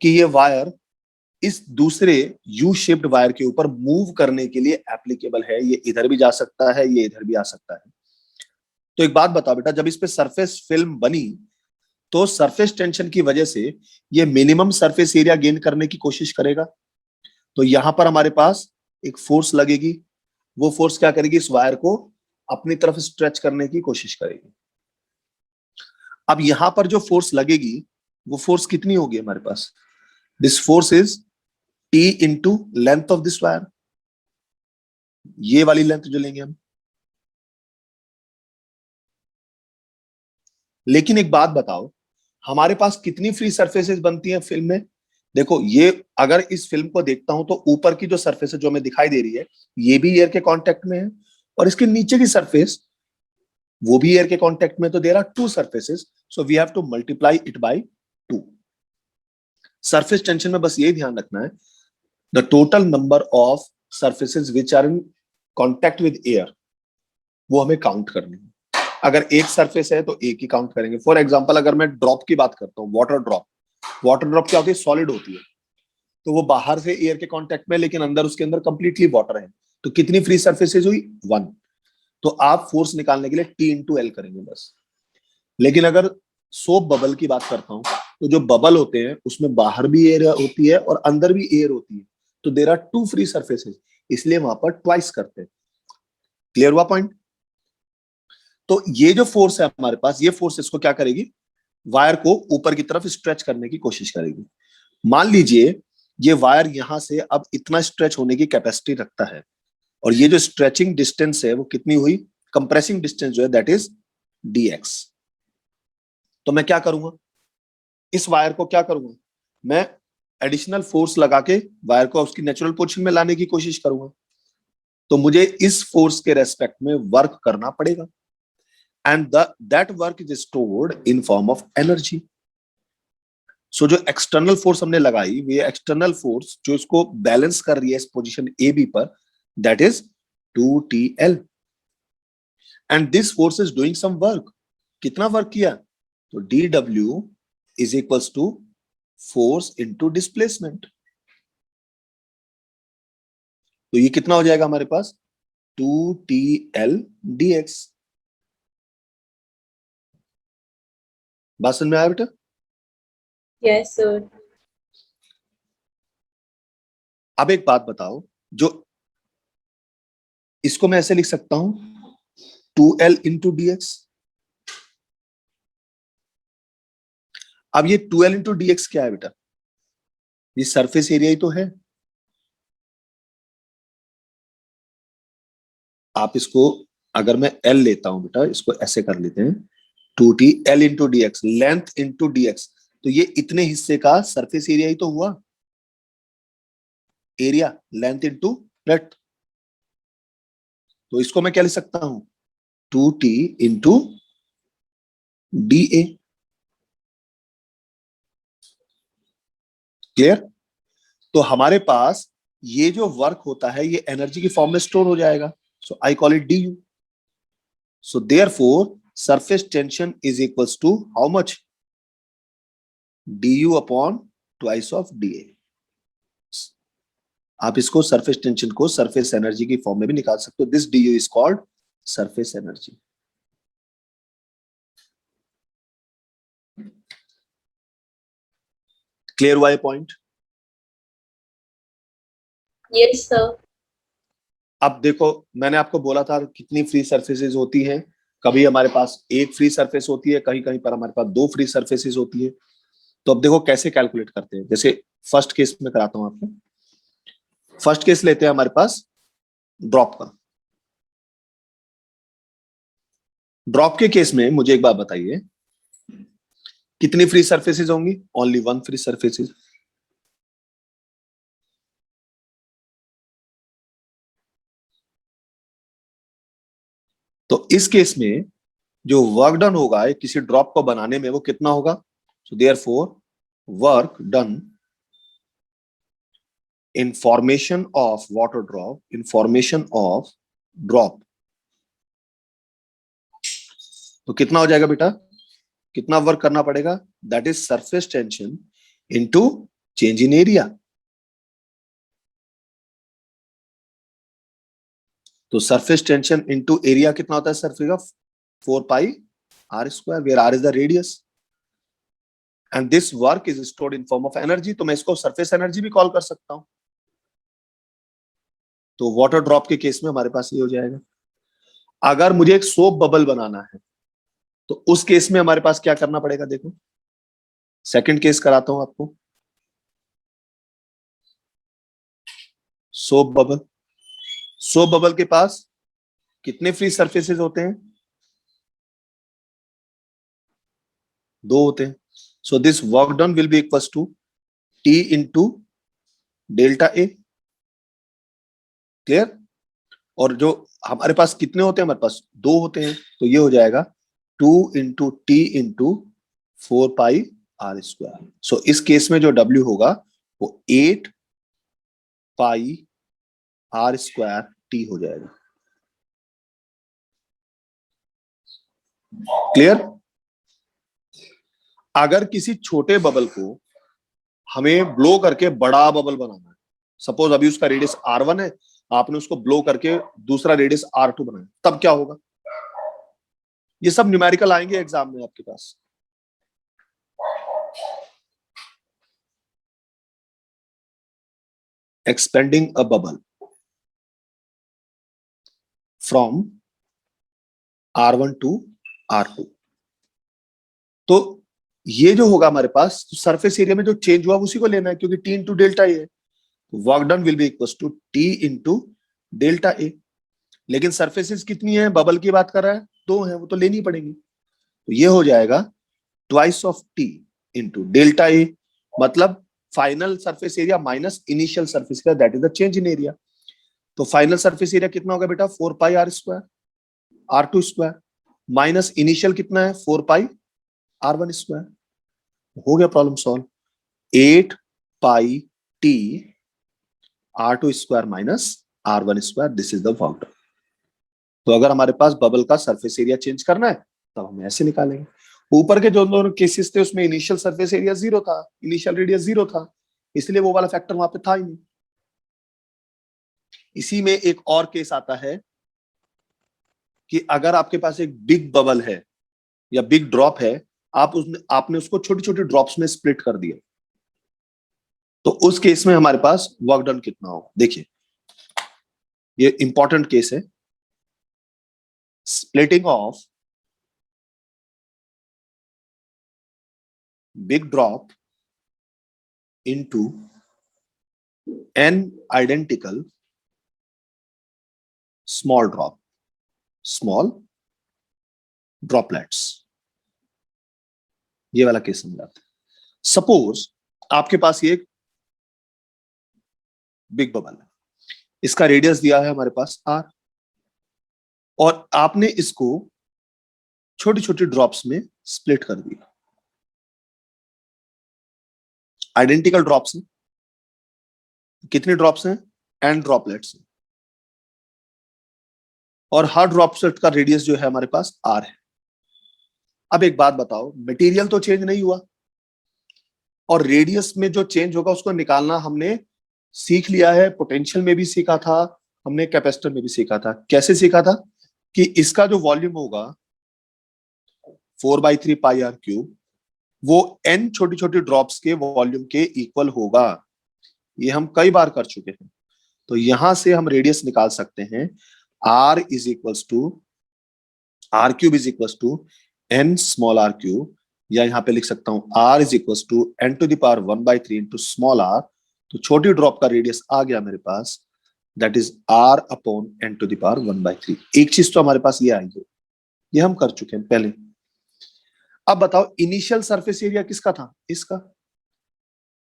कि ये वायर इस दूसरे यू शेप्ड वायर के ऊपर मूव करने के लिए एप्लीकेबल है, ये इधर भी जा सकता है, ये इधर भी आ सकता है. तो एक बात बताओ बेटा, जब इस पे सरफेस फिल्म बनी तो सरफेस टेंशन की वजह से ये मिनिमम सरफेस एरिया गेन करने की कोशिश करेगा. तो यहां पर हमारे पास एक फोर्स लगेगी. वो फोर्स क्या करेगी, इस वायर को अपनी तरफ स्ट्रेच करने की कोशिश करेगी. अब यहां पर जो फोर्स लगेगी वो फोर्स कितनी होगी हमारे पास? This force is T into length of this wire. ये वाली लेंथ जो लेंगे हम. लेकिन एक बात बताओ, हमारे पास कितनी फ्री सरफेसेस बनती हैं फिल्म में? देखो, ये अगर इस फिल्म को देखता हूं तो ऊपर की जो सरफेस है जो हमें दिखाई दे रही है ये भी एयर के कांटेक्ट में है, और इसके नीचे की सरफेस वो भी एयर के कांटेक्ट में. तो there are two surfaces, so we have to multiply it by 2. Surface tension में बस ये ध्यान रखना है, the total number of surfaces which are in contact with air वो हमें काउंट करनी है. अगर एक सरफेस है तो एक ही काउंट करेंगे. फॉर एग्जांपल अगर मैं ड्रॉप की बात करता हूँ, वाटर ड्रॉप. वाटर ड्रॉप क्या होती है? सॉलिड होती है. तो वो बाहर से एयर के कांटेक्ट में, लेकिन अंदर उसके अंदर कंप्लीटली वाटर है. तो कितनी फ्री सरफेसेस हुई? 1. तो आप फोर्स निकालने के लिए टी इंटू एल करेंगे बस. लेकिन अगर सोप बबल की बात करता हूं तो जो बबल होते हैं उसमें बाहर भी एयर होती है और अंदर भी एयर होती है. तो देयर आर 2 फ्री सरफेसेस, इसलिए वहां पर ट्वाइस करते हैं. क्लियर हुआ पॉइंट? तो ये जो फोर्स है हमारे पास, ये फोर्स इसको क्या करेगी? वायर को ऊपर की तरफ स्ट्रेच करने की कोशिश करेगी. मान लीजिए ये वायर यहां से अब इतना स्ट्रेच होने की कैपेसिटी रखता है, और ये जो स्ट्रेचिंग डिस्टेंस है वो कितनी हुई? कंप्रेसिंग डिस्टेंस जो है दैट इज dx. तो मैं क्या करूंगा, इस वायर को क्या करूंगा, मैं एडिशनल फोर्स लगा के वायर को उसकी नेचुरल पोजीशन में लाने की कोशिश करूंगा. तो मुझे इस फोर्स के रेस्पेक्ट में वर्क करना पड़ेगा, and that work is stored in form of energy. सो जो एक्सटर्नल फोर्स हमने लगाई, वो एक्सटर्नल फोर्स जो इसको बैलेंस कर रही है इस पोजीशन ए बी पर, that is 2TL. And this force is doing some work. कितना वर्क किया? तो dW is equals to force into displacement. तो ये कितना हो जाएगा हमारे पास? 2TL dx. बात समझ में आया बेटा? Yes, sir. अब एक बात बताओ, जो इसको मैं ऐसे लिख सकता हूं 2L इंटू dx. अब ये 2L इंटू dx क्या है बेटा? ये सरफेस एरिया ही तो है. आप इसको, अगर मैं L लेता हूं बेटा, इसको ऐसे कर लेते हैं 2TL into dx, length into dx. तो ये इतने हिस्से का सरफेस एरिया ही तो हुआ. Area length into breadth. तो इसको मैं क्या लिख सकता हूं? 2T into dA. क्लियर? तो हमारे पास ये जो वर्क होता है ये एनर्जी की फॉर्म में स्टोर हो जाएगा. So I call it du. So therefore surface tension is equals to how much? du upon twice of dA. आप इसको सरफेस टेंशन को सरफेस एनर्जी की फॉर्म में भी निकाल सकते हो. This du is called surface energy. Clear हुआ ये पॉइंट? Yes, sir. अब देखो, मैंने आपको बोला था कितनी फ्री सरफेसेस होती हैं। कभी हमारे पास एक फ्री सरफेस होती है, कहीं कहीं पर हमारे पास दो फ्री सरफेसेस होती है। तो अब देखो कैसे कैलकुलेट करते हैं। जैसे फर्स्ट केस में कराता हूं आपको। फर्स्ट केस लेते हैं हमारे पास ड्रॉप का। ड्रॉप के केस में मुझे एक बात बताइए, कितनी फ्री सरफेसेस होंगी? Only one free surfaces. तो इस केस में जो वर्क डन होगा किसी ड्रॉप को बनाने में, वो कितना होगा? सो therefore work done in formation of water drop, in formation of drop, तो कितना हो जाएगा बेटा? कितना वर्क करना पड़ेगा? That is surface tension into change in area. तो सरफेस टेंशन इनटू एरिया कितना होता है सरफेस का? 4 pi r square, where r is the radius and this work is stored in form of energy. तो मैं इसको सरफेस एनर्जी भी कॉल कर सकता हूं। तो वाटर ड्रॉप के केस में हमारे पास ये हो जाएगा। अगर मुझे एक सोप बबल बनाना है तो उस केस में हमारे पास क्या करना पड़ेगा? देखो, सेकंड केस कराता हूं आपको। सोप बबल, सोप बबल के पास कितने फ्री सरफेसेस होते हैं? दो होते हैं। So this work done will be equals to t into delta a. Clear? और जो हमारे पास कितने होते हैं? हमारे पास दो होते हैं, तो ये हो जाएगा 2 × T × 4 पाई आर स्क्वायर। सो इस केस में जो W होगा वो 8 पाई आर स्क्वायर टी हो जाएगा। क्लियर? अगर किसी छोटे बबल को हमें ब्लो करके बड़ा बबल बनाना है, सपोज अभी उसका रेडियस R1 है, आपने उसको ब्लो करके दूसरा रेडियस R2 बनाया, तब क्या होगा? ये सब न्यूमेरिकल आएंगे एग्जाम में आपके पास। Expanding a bubble from R1 to R2, तो ये जो होगा हमारे पास सरफेस एरिया में जो चेंज हुआ उसी को लेना है, क्योंकि T into delta A. Work done will be equal to T into delta A. लेकिन सरफेसेस कितनी है? बबल की बात कर रहा है, दो है, वो तो लेनी पड़ेगी। तो ये हो जाएगा twice of T into delta A, मतलब final surface area minus initial surface area, that is the change in area. तो फाइनल सरफेस एरिया कितना होगा बेटा? 4 pi r square R2 square minus initial कितना है? 4 पाई R1 स्क्वायर। हो गया problem solve. 8 pi T R2 square minus R1 square, this is the work done. तो अगर हमारे पास बबल का सरफेस एरिया चेंज करना है तब हम ऐसे निकालेंगे। ऊपर के जो दोनों केसेस थे उसमें इनिशियल सरफेस एरिया 0 था, इनिशियल रेडियस 0 था, इसलिए वो वाला फैक्टर वहां पे था ही नहीं। इसी में एक और केस आता है कि अगर आपके पास एक बिग बबल है या बिग ड्रॉप है, आपने उसको छोटी छोटी ड्रॉप्स में स्प्लिट कर दिया, तो उस केस में हमारे पास वर्क डन कितना हो? देखिए, ये इंपॉर्टेंट केस है। Splitting of big drop into n identical small droplets, ये वाला केस समझाते हैं। सपोज आपके पास ये एक बिग बबल है, इसका रेडियस दिया है हमारे पास R, और आपने इसको छोटी छोटी ड्रॉप्स में स्प्लिट कर दिया। आइडेंटिकल ड्रॉप्स हैं। कितनी ड्रॉप्स हैं? n ड्रॉपलेट्स हैं, और हर ड्रॉपलेट का रेडियस जो है हमारे पास R है। अब एक बात बताओ, मटेरियल तो चेंज नहीं हुआ, और रेडियस में जो चेंज होगा उसको निकालना हमने सीख लिया है, पोटेंशियल में भी सीखा था हमने, कैपेसिटर में भी सीखा था। कैसे सीखा था? कि इसका जो वॉल्यूम होगा 4/3 पाई R क्यूब, वो n छोटी छोटी ड्रॉप्स के वॉल्यूम के इक्वल होगा। ये हम कई बार कर चुके हैं। तो यहां से हम रेडियस निकाल सकते हैं, r is equals to r cube is equals to n small r cube, या यहां पे लिख सकता हूं r is equals to n to the power 1/3 into small r। तो छोटी ड्रॉप का रेडियस आ गया मेरे पास, that is r upon n to the power 1/3। एक चीज तो हमारे पास ये आई है, ये हम कर चुके हैं पहले। अब बताओ इनिशियल सरफेस एरिया किसका था, इसका।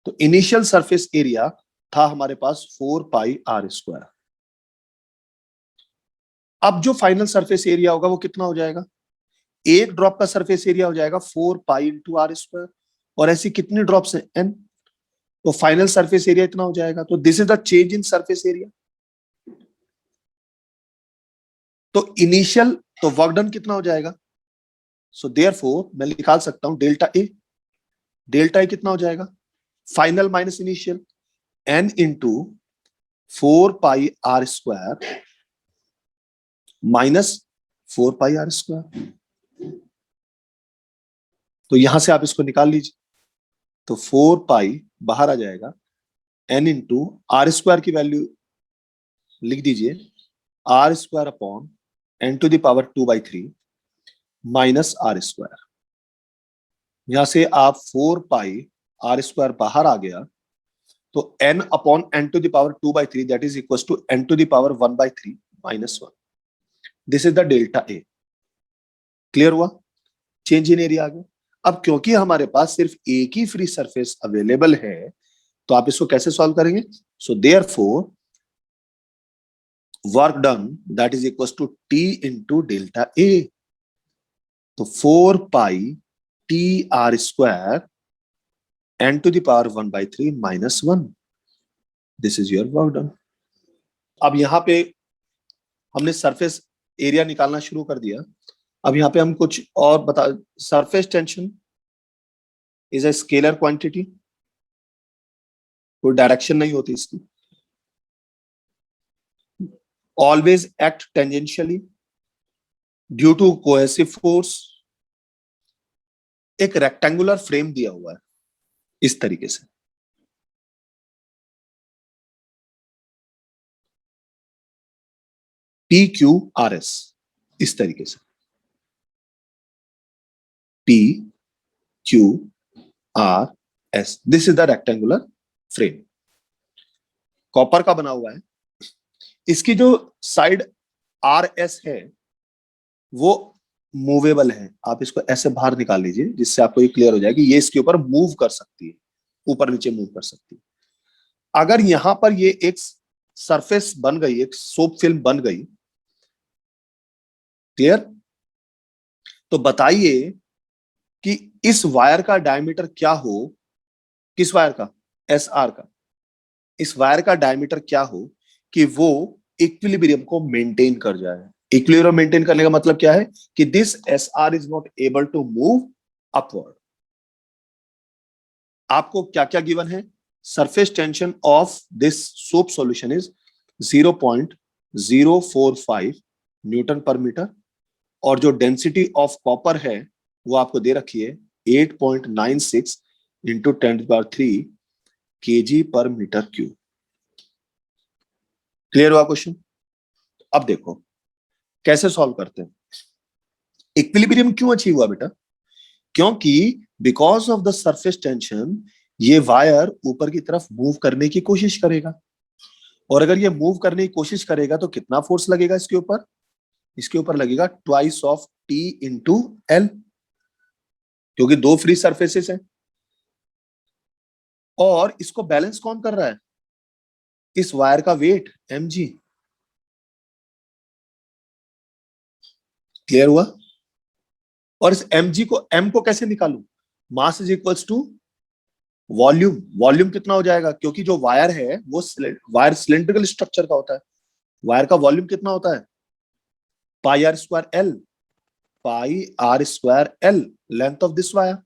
तो इनिशियल सरफेस एरिया था हमारे पास 4πr²। अब जो फाइनल सरफेस एरिया होगा वो कितना हो जाएगा, एक ड्रॉप का सरफेस एरिया हो जाएगा 4π×r²। और ऐसी कितनी ड्रॉप्स हैं, n। तो फाइनल सरफेस एरिया इतना हो जाएगा। तो this is the change in surface area. तो इनिशियल, तो वर्क डन कितना हो जाएगा। सो देयरफॉर मैं निकाल सकता हूं डेल्टा ए। डेल्टा ए कितना हो जाएगा, final minus initial, n into 4πr² minus 4πr²। तो यहां से आप इसको निकाल लीजिए। तो 4π बाहर आ जाएगा, n इंटू r² की वैल्यू लिख दीजिए, r² upon n to the power 2/3 minus r²। यहां से आप 4πr² बाहर आ गया, तो n upon n to the power 2/3 that is equal to n to the power 1/3 minus 1। This is the delta a. Clear हुआ, चेंज इन एरिया आ गया। अब क्योंकि हमारे पास सिर्फ एक ही फ्री सरफेस अवेलेबल है, तो आप इसको कैसे सॉल्व करेंगे। So therefore work done that is equal to t into delta A. तो 4π/r² n to the power 1/3 minus 1। This is your work done. अब यहां पे हमने सरफेस एरिया निकालना शुरू कर दिया। अब यहां पे हम कुछ और बता, surface tension is a scalar quantity, कोई डायरेक्शन नहीं होती इसकी। Always act tangentially due to cohesive force. एक रेक्टेंगुलर फ्रेम दिया हुआ है इस तरीके से, PQRS, इस तरीके से PQRS, this is the rectangular frame, copper का बना हुआ है। इसकी जो साइड RS है वो मूवेबल है। आप इसको ऐसे बाहर निकाल लीजिए जिससे आपको ये क्लियर हो जाए कि ये इसके ऊपर मूव कर सकती है, ऊपर नीचे मूव कर सकती है। अगर यहां पर ये एक सरफेस बन गई, एक सोप फिल्म बन गई, क्लियर, तो बताइए कि इस वायर का डायमीटर क्या हो, किस वायर का, SR का। इस वायर का डायमीटर क्या हो कि वो इक्विलिब्रियम को मेंटेन कर जाए। इक्विलिब्रियम मेंटेन करने का मतलब क्या है कि this SR is not able to move upward. आपको क्या क्या गिवन है, surface tension of this soap solution is 0.045 newton per metre, और जो डेंसिटी ऑफ कॉपर है वो आपको दे रखी है 8.96 इंटू 10⁻³ kg पर मीटर क्यूब। क्लियर हुआ क्वेश्चन। अब देखो कैसे सॉल्व करते हैं। इक्विलिब्रियम क्यों अचीव हुआ बेटा, क्योंकि because of the surface tension ये वायर ऊपर की तरफ मूव करने की कोशिश करेगा, और अगर ये मूव करने की कोशिश करेगा तो कितना फोर्स लगेगा इसके ऊपर, इसके ऊपर लगेगा twice of T into L, क्योंकि दो फ्री सरफेसेस हैं। और इसको बैलेंस कौन कर रहा है, इस वायर का वेट mg। क्लियर हुआ। और इस mg को, m को कैसे निकालूं, mass is equals to volume. Volume कितना हो जाएगा, क्योंकि जो वायर है वो वायर सिलेंड्रिकल स्ट्रक्चर का होता है, वायर का वॉल्यूम कितना होता है, πr²L, πr²L length of this wire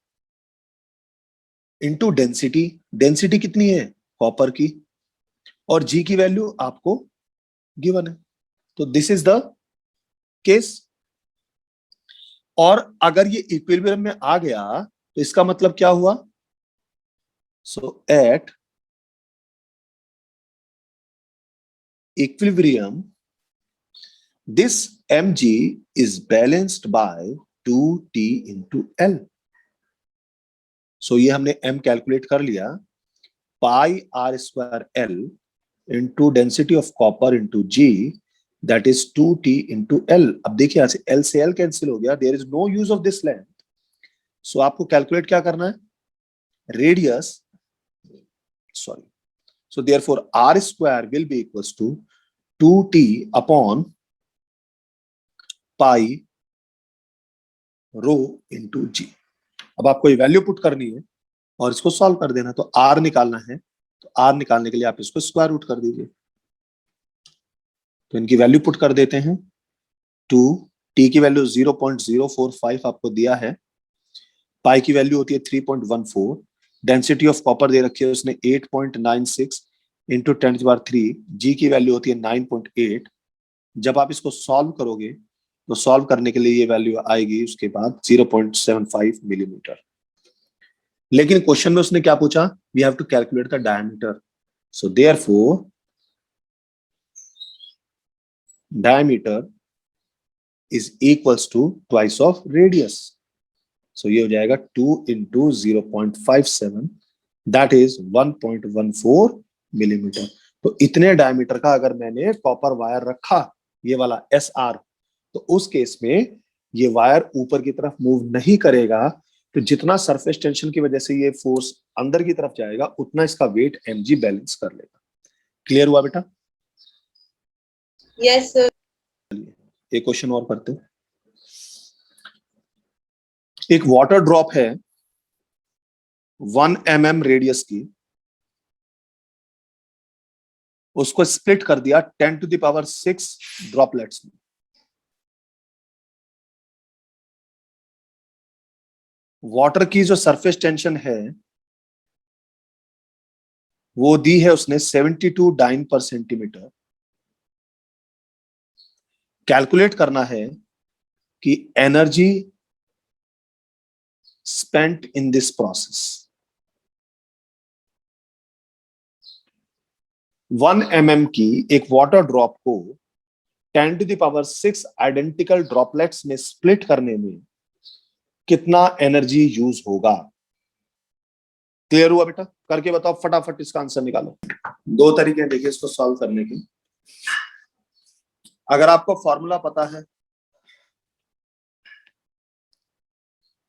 into density. Density कितनी है कॉपर की, और जी की वैल्यू आपको गिवन है। तो दिस इज द केस। और अगर ये इक्विलिब्रियम में आ गया तो इसका मतलब क्या हुआ? So at equilibrium this mg is balanced by 2t into L. So ये हमने m कैलकुलेट कर लिया, pi r square l into density of copper into g, that is 2t into l. अब देखिए यहां से एल से एल कैंसिल हो गया, there is no use of this length. So आपको कैलकुलेट क्या करना है? Radius, sorry, so therefore r square will be equals to 2t upon pi rho into g. अब आपको ये वैल्यू पुट करनी है और इसको सॉल्व कर देना। तो आर निकालना है, तो आर निकालने के लिए आप इसको स्क्वायर रूट कर दीजिए। तो इनकी वैल्यू पुट कर देते हैं। 2, टी की वैल्यू 0.045 आपको दिया है, पाई की वैल्यू होती है 3.14, डेंसिटी ऑफ कॉपर दे रखी है उसने 8.96 इंटू 10⁻3, जी की वैल्यू होती है 9.8। जब आप इसको सॉल्व करोगे तो सॉल्व करने के लिए ये वैल्यू आएगी उसके बाद 0.75 मिलीमीटर। लेकिन क्वेश्चन में उसने क्या पूछा? We have to calculate the diameter. So therefore diameter is equals to twice of radius. So ये हो जाएगा 2 इंटू 0.57, दैट इज 1.14 मिलीमीटर। तो इतने डायमीटर का अगर मैंने कॉपर वायर रखा, ये वाला एस आर, तो उस केस में ये वायर ऊपर की तरफ मूव नहीं करेगा। तो जितना सरफेस टेंशन की वजह से ये फोर्स अंदर की तरफ जाएगा, उतना इसका वेट mg बैलेंस कर लेगा। क्लियर हुआ बेटा? Yes sir. एक क्वेश्चन और करते हैं। एक वाटर ड्रॉप है 1 mm रेडियस की, उसको स्प्लिट कर दिया 10⁶ ड्रॉपलेट्स में। वाटर की जो सरफेस टेंशन है वो दी है उसने 72 डाइन पर सेंटीमीटर। कैलकुलेट करना है कि energy spent in this process. 1 mm की एक वाटर ड्रॉप को 10⁶ आइडेंटिकल ड्रॉपलेट्स में स्प्लिट करने में कितना एनर्जी यूज होगा? क्लियर हुआ बेटा? करके बताओ फटाफट, इसका आंसर निकालो। दो तरीके हैं देखिए इसको सॉल्व करने के। अगर आपको फॉर्मूला पता है,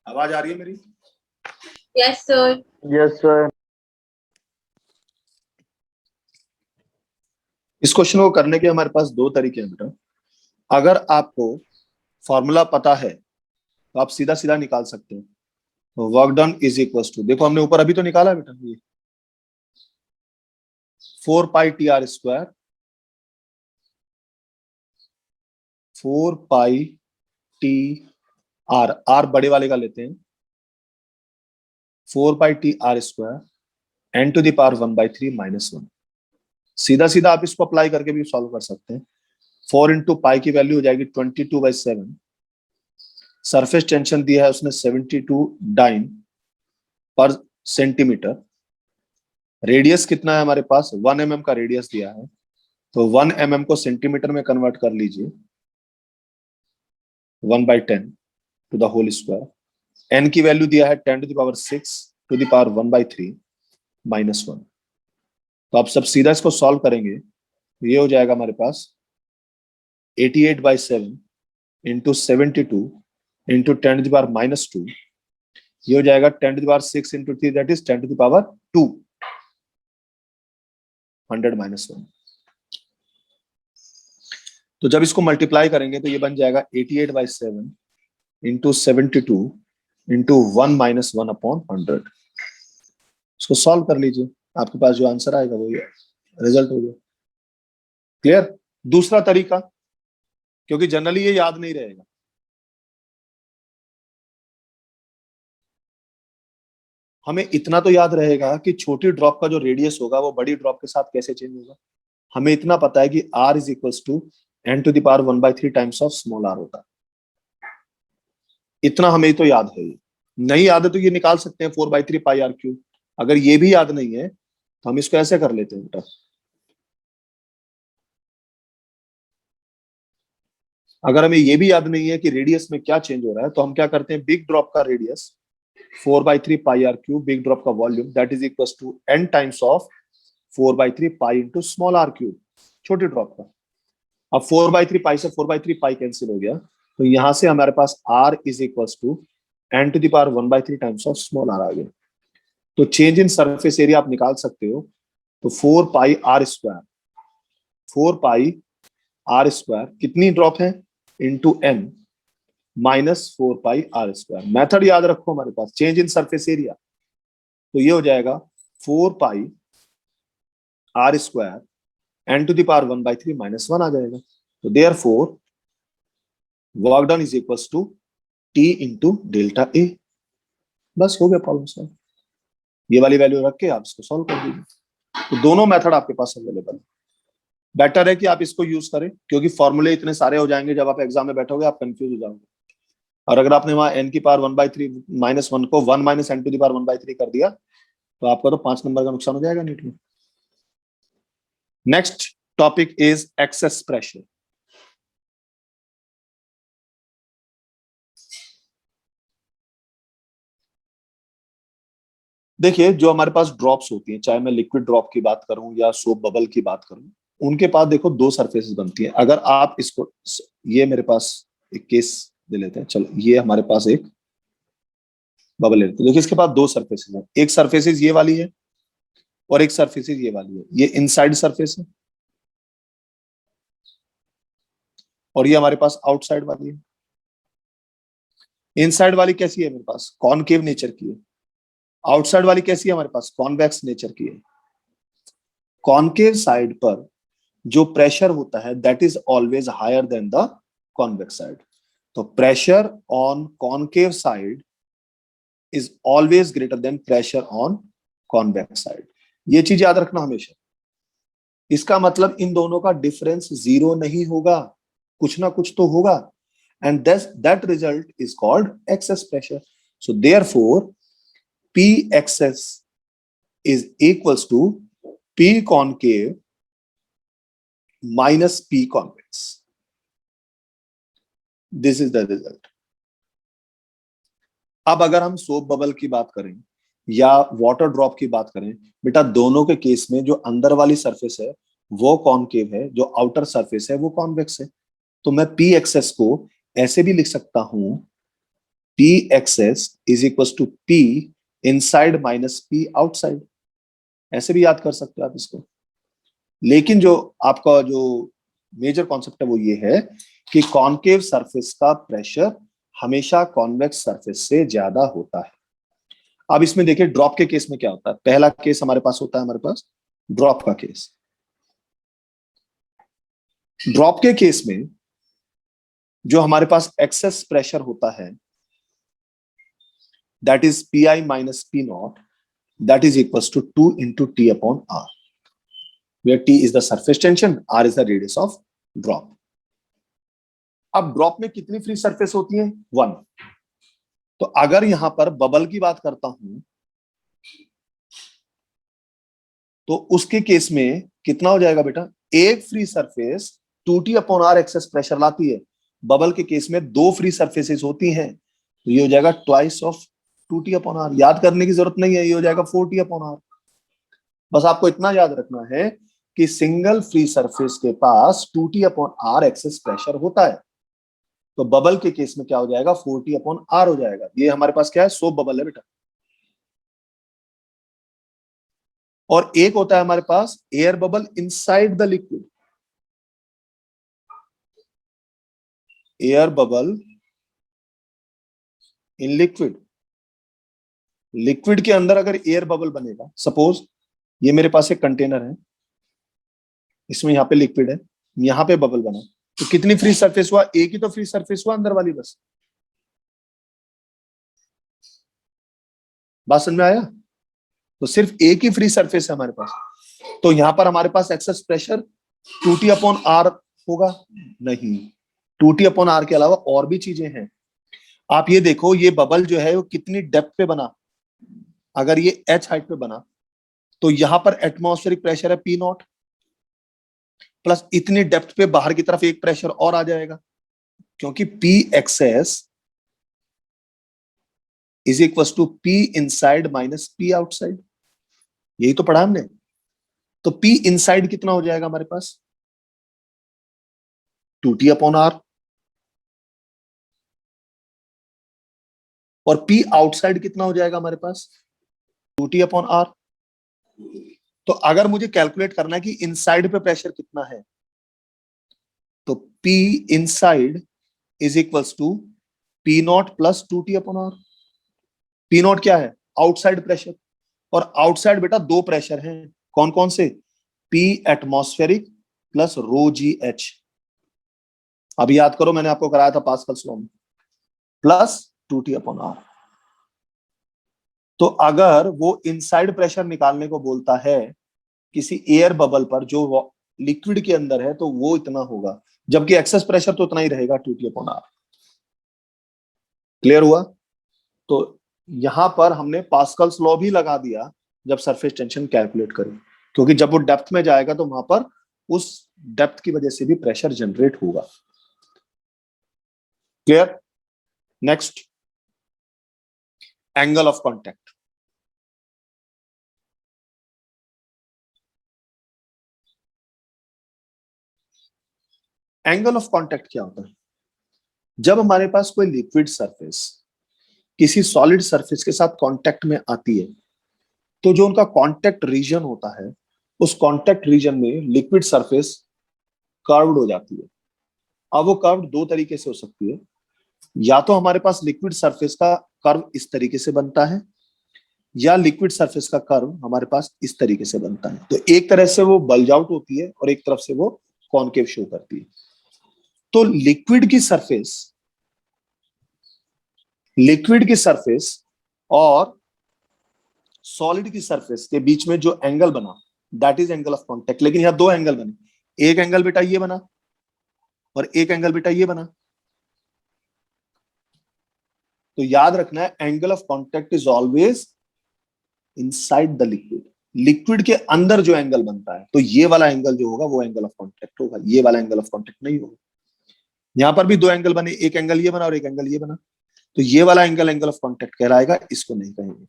आवाज आ रही है मेरी? Yes sir. Yes sir. इस क्वेश्चन को करने के हमारे पास दो तरीके हैं बेटा। अगर आपको फॉर्मूला पता है तो आप सीधा सीधा निकाल सकते हैं। Work done is equal to, देखो हमने ऊपर अभी तो निकाला बेटा, ये 4 pi T r square, 4 pi T r, r बड़े वाले का लेते हैं, 4 pi T r square n to the power 1/3 -1। सीधा सीधा आप इसको अप्लाई करके भी सॉल्व कर सकते हैं। 4 इंटू पाई की वैल्यू हो जाएगी 22/7। सरफेस टेंशन दिया है उसने 72 डाइन पर सेंटीमीटर। रेडियस कितना है हमारे पास? 1 mm का रेडियस दिया है, तो 1 mm को सेंटीमीटर में कन्वर्ट कर लीजिए, 1/10 to the whole square. N की वैल्यू दिया है 10⁶ टू द पावर 1/3 -1। तो आप सब सीधा इसको सॉल्व करेंगे, ये हो जाएगा हमारे पास 88/7 इंटू 72 इंटू 10⁻⁻²। ये हो जाएगा 10⁻6 इंटू 3, दैट इज 10⁻², 100 - 1। तो जब इसको मल्टीप्लाई करेंगे तो ये बन जाएगा 88/7 इंटू 72 इंटू 1 - 1/100। इसको सॉल्व कर लीजिए, आपके पास जो आंसर आएगा वो रिजल्ट हो गया। क्लियर? दूसरा तरीका, क्योंकि जनरली ये याद नहीं रहेगा, हमें इतना तो याद रहेगा कि छोटी ड्रॉप का जो रेडियस होगा वो बड़ी ड्रॉप के साथ कैसे चेंज होगा। हमें इतना पता है कि r is equals to n to the power 1/3 times of small r होता है। इतना हमें तो याद है। नहीं याद है तो ये निकाल सकते हैं 4/3 पाई आर क्यूब। अगर ये भी याद नहीं है तो हम इसको ऐसे कर लेते हैं बेटा, अगर हमें ये भी याद नहीं है कि रेडियस में क्या चेंज हो रहा है तो हम क्या करते हैं, बिग ड्रॉप का radius 4/3 pi r cube, big drop का volume that is equal to n times of 4/3 pi into small r cube, छोटे ड्रॉप का। अब 4/3 पाई से 4/3 पाई कैंसिल हो गया, तो यहां से हमारे पास r is equal to n⁻⁴ 1/3 times of small r आ गया। तो चेंज इन सरफेस एरिया आप निकाल सकते हो, तो 4 pi r square, 4 pi r square कितनी ड्रॉप है into n minus 4 pi r square. Method याद रखो हमारे पास, चेंज इन सरफेस एरिया, तो ये हो जाएगा 4 पाई आर स्क्वायर n⁻⁴ 1/3 -1 आ जाएगा। तो therefore work done is equal to t into delta A. बस हो गया प्रॉब्लम सॉल्व। ये वाली वैल्यू रख के आप इसको सॉल्व कर दीजिए। तो दोनों मेथड आपके पास अवेलेबल है। बेटर है कि आप इसको यूज करें, क्योंकि फॉर्मूले इतने सारे हो जाएंगे, जब आप एग्जाम में बैठोगे आप कंफ्यूज हो जाओगे। और अगर आपने वहां n⁻⁴ -1 को 1 - n⁻⁴ कर दिया तो आपका तो 5 नंबर का नुकसान हो जाएगा नीट में। Next topic is excess pressure. देखिए, जो हमारे पास ड्रॉप्स होती हैं, चाहे मैं लिक्विड ड्रॉप की बात करूं या सोप बबल की बात करूं, उनके पास देखो दो सरफेसेस बनती हैं। अगर आप इसको, ये मेरे पास एक केस ले लेते हैं, चलो ये हमारे पास एक बबल ले लेते हैं। देखिए इसके पास दो सरफेसेस हैं, एक सरफेसेस ये वाली है और एक सरफेसेस ये वाली है। ये इनसाइड सरफेस है और ये हमारे पास आउटसाइड वाली है। इनसाइड वाली कैसी है, मेरे पास कॉनकेव नेचर की है। आउटसाइड वाली कैसी है, हमारे पास कॉन्वेक्स नेचर की है। कॉनकेव साइड पर जो प्रेशर होता है that is always higher than the convex side. तो pressure on concave side is always greater than pressure on convex side. ये चीज याद रखना हमेशा। इसका मतलब इन दोनों का डिफरेंस जीरो नहीं होगा, कुछ ना कुछ तो होगा, and that result is called excess pressure. So therefore P excess is equals to P concave minus P convex. This is the result. अब अगर हम सोप बबल की बात करें या वाटर ड्रॉप की बात करें, बेटा दोनों के केस में जो अंदर वाली सरफेस है वो कॉनकेव है, जो आउटर सरफेस है वो कॉन्वेक्स है। तो मैं P excess को ऐसे भी लिख सकता हूं, P excess is equals to P inside minus P outside, ऐसे भी याद कर सकते हो आप इसको। लेकिन जो आपका जो मेजर कॉन्सेप्ट है वो ये है कि कॉनकेव सरफेस का प्रेशर हमेशा कॉन्वेक्स सरफेस से ज्यादा होता है। अब इसमें देखिए ड्रॉप के केस में क्या होता है। पहला केस हमारे पास होता है, हमारे पास ड्रॉप का केस। ड्रॉप के केस में जो हमारे पास एक्सेस प्रेशर होता है that is Pi minus P naught, that is equals to 2 into T upon R, where T is the surface tension, R is the radius of drop. अब ड्रॉप में कितनी फ्री सरफेस होती है, 1। तो अगर यहां पर बबल की बात करता हूं तो उसके केस में कितना हो जाएगा बेटा, एक free surface 2T upon R excess pressure लाती है। बबल के केस में दो फ्री सरफेसेस होती हैं, तो ये हो जाएगा twice of 2T upon R। याद करने की जरूरत नहीं है, ये हो जाएगा 4T अपॉन R। बस आपको इतना याद रखना है कि सिंगल फ्री सरफेस के पास 2T upon R excess pressure होता है। तो बबल के केस में क्या हो जाएगा, 4T अपॉन R हो जाएगा। ये हमारे पास क्या है, सोप बबल है बेटा। और एक होता है हमारे पास air bubble inside the liquid, air bubble in liquid. Liquid के अंदर अगर एयर बबल बनेगा, सपोज ये मेरे पास एक कंटेनर है, इसमें यहाँ पे लिक्विड है, यहाँ पे बबल बना, तो कितनी फ्री सरफेस हुआ, एक ही तो फ्री सरफेस हुआ अंदर वाली, बस। बात समझ में आया। तो सिर्फ एक ही फ्री सरफेस है हमारे पास, तो यहां पर हमारे पास excess pressure 2T upon R होगा नहीं। 2T अपॉन R के अलावा और भी चीजें हैं। आप ये देखो, ये बबल जो है वो कितनी डेप्थ पे बना, अगर ये h हाइट पे बना तो यहां पर एटमॉस्फेरिक प्रेशर है P0 प्लस इतनी डेप्थ पे बाहर की तरफ एक प्रेशर और आ जाएगा, क्योंकि P excess is equal to P inside minus P outside, यही तो पढ़ा हमने। तो P इनसाइड कितना हो जाएगा हमारे पास, 2T अपॉन R, और P आउटसाइड कितना हो जाएगा हमारे पास, 2T अपॉन R। तो अगर मुझे कैलकुलेट करना है कि इनसाइड पे प्रेशर कितना है, तो P inside is equals to P0 plus 2T upon R। P0 क्या है, आउटसाइड प्रेशर, और आउटसाइड बेटा दो प्रेशर हैं, कौन कौन से, P एटमॉस्फेरिक प्लस रो जी एच। अब याद करो, मैंने आपको कराया था पास्कल्स लॉ में, प्लस 2T अपॉन R। तो अगर वो इनसाइड प्रेशर निकालने को बोलता है किसी एयर बबल पर जो लिक्विड के अंदर है, तो वो इतना होगा, जबकि एक्सेस प्रेशर तो उतना ही रहेगा, 2T अपॉन R। क्लियर हुआ? तो यहां पर हमने पास्कल्स लॉ भी लगा दिया जब सरफेस टेंशन कैलकुलेट करें, क्योंकि जब वो डेप्थ में जाएगा तो वहां पर उस डेप्थ की वजह से भी प्रेशर जनरेट होगा। Clear? Next, angle of contact. Angle of contact क्या होता है, जब हमारे पास कोई लिक्विड सरफेस किसी सॉलिड सरफेस के साथ कांटेक्ट में आती है, तो जो उनका कांटेक्ट रीजन होता है, उस कांटेक्ट रीजन में लिक्विड सरफेस कर्व्ड हो जाती है। अब वो कर्व दो तरीके से हो सकती है, या तो हमारे पास लिक्विड सरफेस का कर्व इस तरीके से बनता है, या लिक्विड सरफेस का कर्व हमारे पास इस तरीके से बनता है। तो एक तरह से वो बल्ज आउट होती है और एक तरफ से वो कॉनकेव शो करती है। तो लिक्विड की सरफेस और सॉलिड की सरफेस के बीच में जो एंगल बना, that is angle of contact. लेकिन यहां दो एंगल बने, एक एंगल बेटा ये बना और एक एंगल बेटा ये बना। तो याद रखना है, angle of contact is always inside the liquid. Liquid के अंदर जो एंगल बनता है, तो ये वाला एंगल जो होगा वो एंगल ऑफ कांटेक्ट होगा, ये वाला एंगल ऑफ कांटेक्ट नहीं होगा। यहां पर भी दो एंगल बने, एक एंगल ये बना और एक एंगल ये बना, तो ये वाला एंगल ऑफ कांटेक्ट कहलाएगा, इसको नहीं कहेंगे।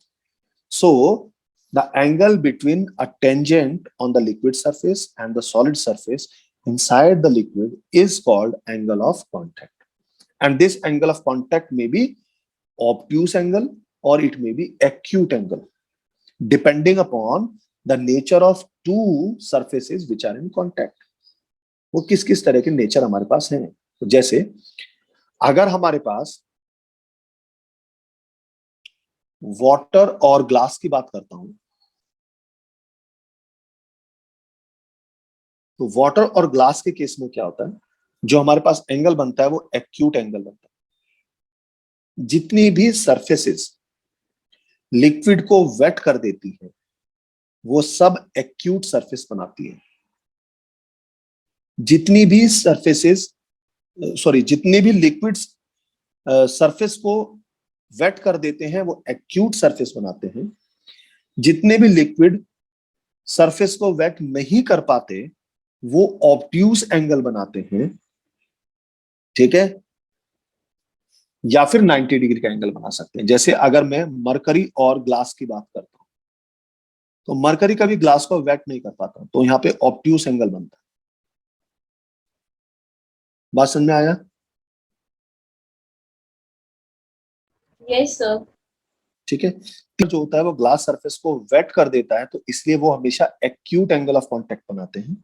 सो the angle between a tangent on the liquid surface and the solid surface inside the liquid is called angle of contact, and this angle of contact may be obtuse angle or it may be acute angle, depending upon the nature of two surfaces which are in contact। वो किस किस तरह के नेचर हमारे पास हैं। तो जैसे अगर हमारे पास वाटर और ग्लास की बात करता हूं, तो वाटर और ग्लास के केस में क्या होता है, जो हमारे पास एंगल बनता है वो एक्यूट एंगल बनता है। जितनी भी सरफेसेस लिक्विड को वेट कर देती है, वो सब एक्यूट सरफेस बनाती है। जितनी भी सरफेसेस जितने भी लिक्विड सरफेस को वेट कर देते हैं, वो एक्यूट सरफेस बनाते हैं। जितने भी लिक्विड सरफेस को वेट नहीं कर पाते, वो ऑब्ट्यूज एंगल बनाते हैं, ठीक है, या फिर 90 डिग्री का एंगल बना सकते हैं। जैसे अगर मैं मरकरी और ग्लास की बात करता हूं, तो मरकरी कभी ग्लास को वेट नहीं कर पाता, तो यहाँ पे ऑब्ट्यूज एंगल बनता है। बात समझ में आया? Yes, sir. ठीक है। जो होता है वो ग्लास सरफेस को वेट कर देता है, तो इसलिए वो हमेशा एक्यूट एंगल ऑफ कांटेक्ट बनाते हैं।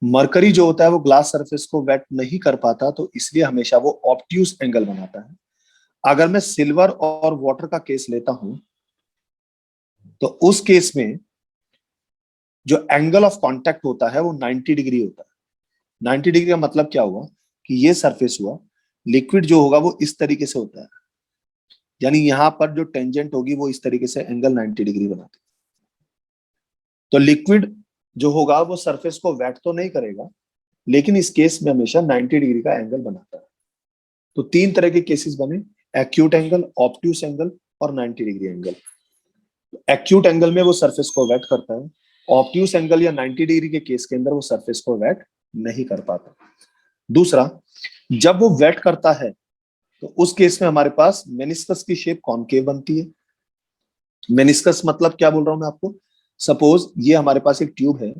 मरकरी जो होता है वो ग्लास सरफेस को वेट नहीं कर पाता, तो इसलिए हमेशा वो ऑब्ट्यूज एंगल बनाता है। अगर मैं सिल्वर और वाटर का केस लेता हूं, तो उस केस में जो एंगल ऑफ कांटेक्ट होता है वो 90 डिग्री होता है। 90 डिग्री का मतलब क्या हुआ कि ये सरफेस हुआ, लिक्विड जो होगा वो इस तरीके से होता है, यानी यहां पर जो टेंजेंट होगी वो इस तरीके से एंगल 90 डिग्री बनाती है। तो लिक्विड जो होगा वो सरफेस को वेट तो नहीं करेगा, लेकिन इस केस में हमेशा 90 डिग्री का एंगल बनाता है। तो तीन तरह के केसेस बने, एक्यूट एंगल, ऑब्ट्यूस एंगल और 90 डिग्री एंगल। एक्यूट एंगल में वो सरफेस को वेट करता है, ऑब्ट्यूस एंगल या 90 डिग्री के केस के अंदर वो सरफेस को वेट नहीं कर पाता। दूसरा, जब वो वेट करता है तो उस केस में हमारे पास मेनिस्कस की शेप कॉनकेव बनती है। मेनिस्कस मतलब क्या बोल रहा हूं मैं आपको, सपोज ये हमारे पास एक ट्यूब है,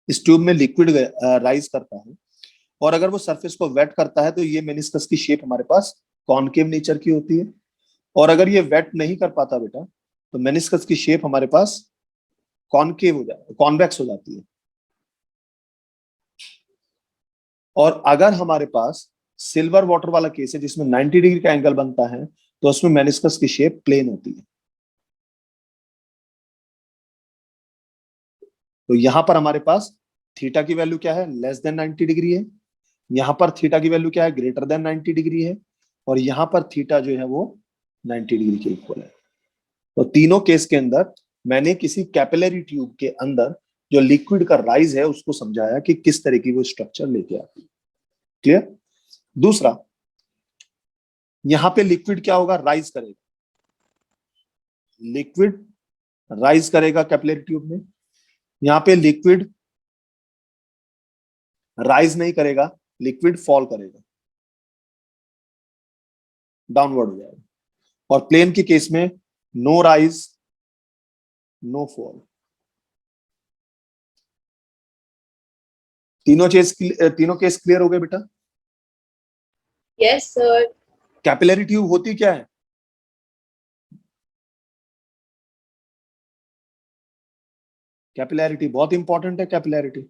इस ट्यूब में लिक्विड राइज करता है और अगर वो सरफेस को वेट करता है तो ये मेनिस्कस की शेप हमारे पास कॉनकेव नेचर की होती है। और अगर ये वेट नहीं कर पाता बेटा तो मेनिस्कस की शेप हमारे पास कॉनकेव हो जाती है, कॉन्वेक्स हो जाती है। और अगर हमारे पास सिल्वर वाटर वाला केस है जिसमें 90 डिग्री का एंगल बनता है तो उसमें मेनिस्कस की शेप प्लेन होती है। तो यहां पर हमारे पास थीटा की वैल्यू क्या है, लेस देन 90 डिग्री है। यहां पर थीटा की वैल्यू क्या है, ग्रेटर देन 90 डिग्री है। और यहां पर थीटा जो है वो 90 डिग्री के इक्वल है। तो तीनों केस के अंदर मैंने किसी कैपिलरी ट्यूब के अंदर जो लिक्विड का राइज है उसको समझाया कि किस तरह की वो स्ट्रक्चर लेके आती है। क्लियर। दूसरा, यहां पे लिक्विड क्या होगा, राइज करेगा। लिक्विड राइज करेगा कैपिलरी ट्यूब में। यहां पे लिक्विड राइज नहीं करेगा, लिक्विड फॉल करेगा, डाउनवर्ड हो जाएगा। और प्लेन के केस में नो राइज नो फॉल। तीनों केस क्लियर हो गए बेटा। Yes, sir. कैपिलरी ट्यूब होती क्या है, कैपिलैरिटी बहुत इंपॉर्टेंट है। Capillarity,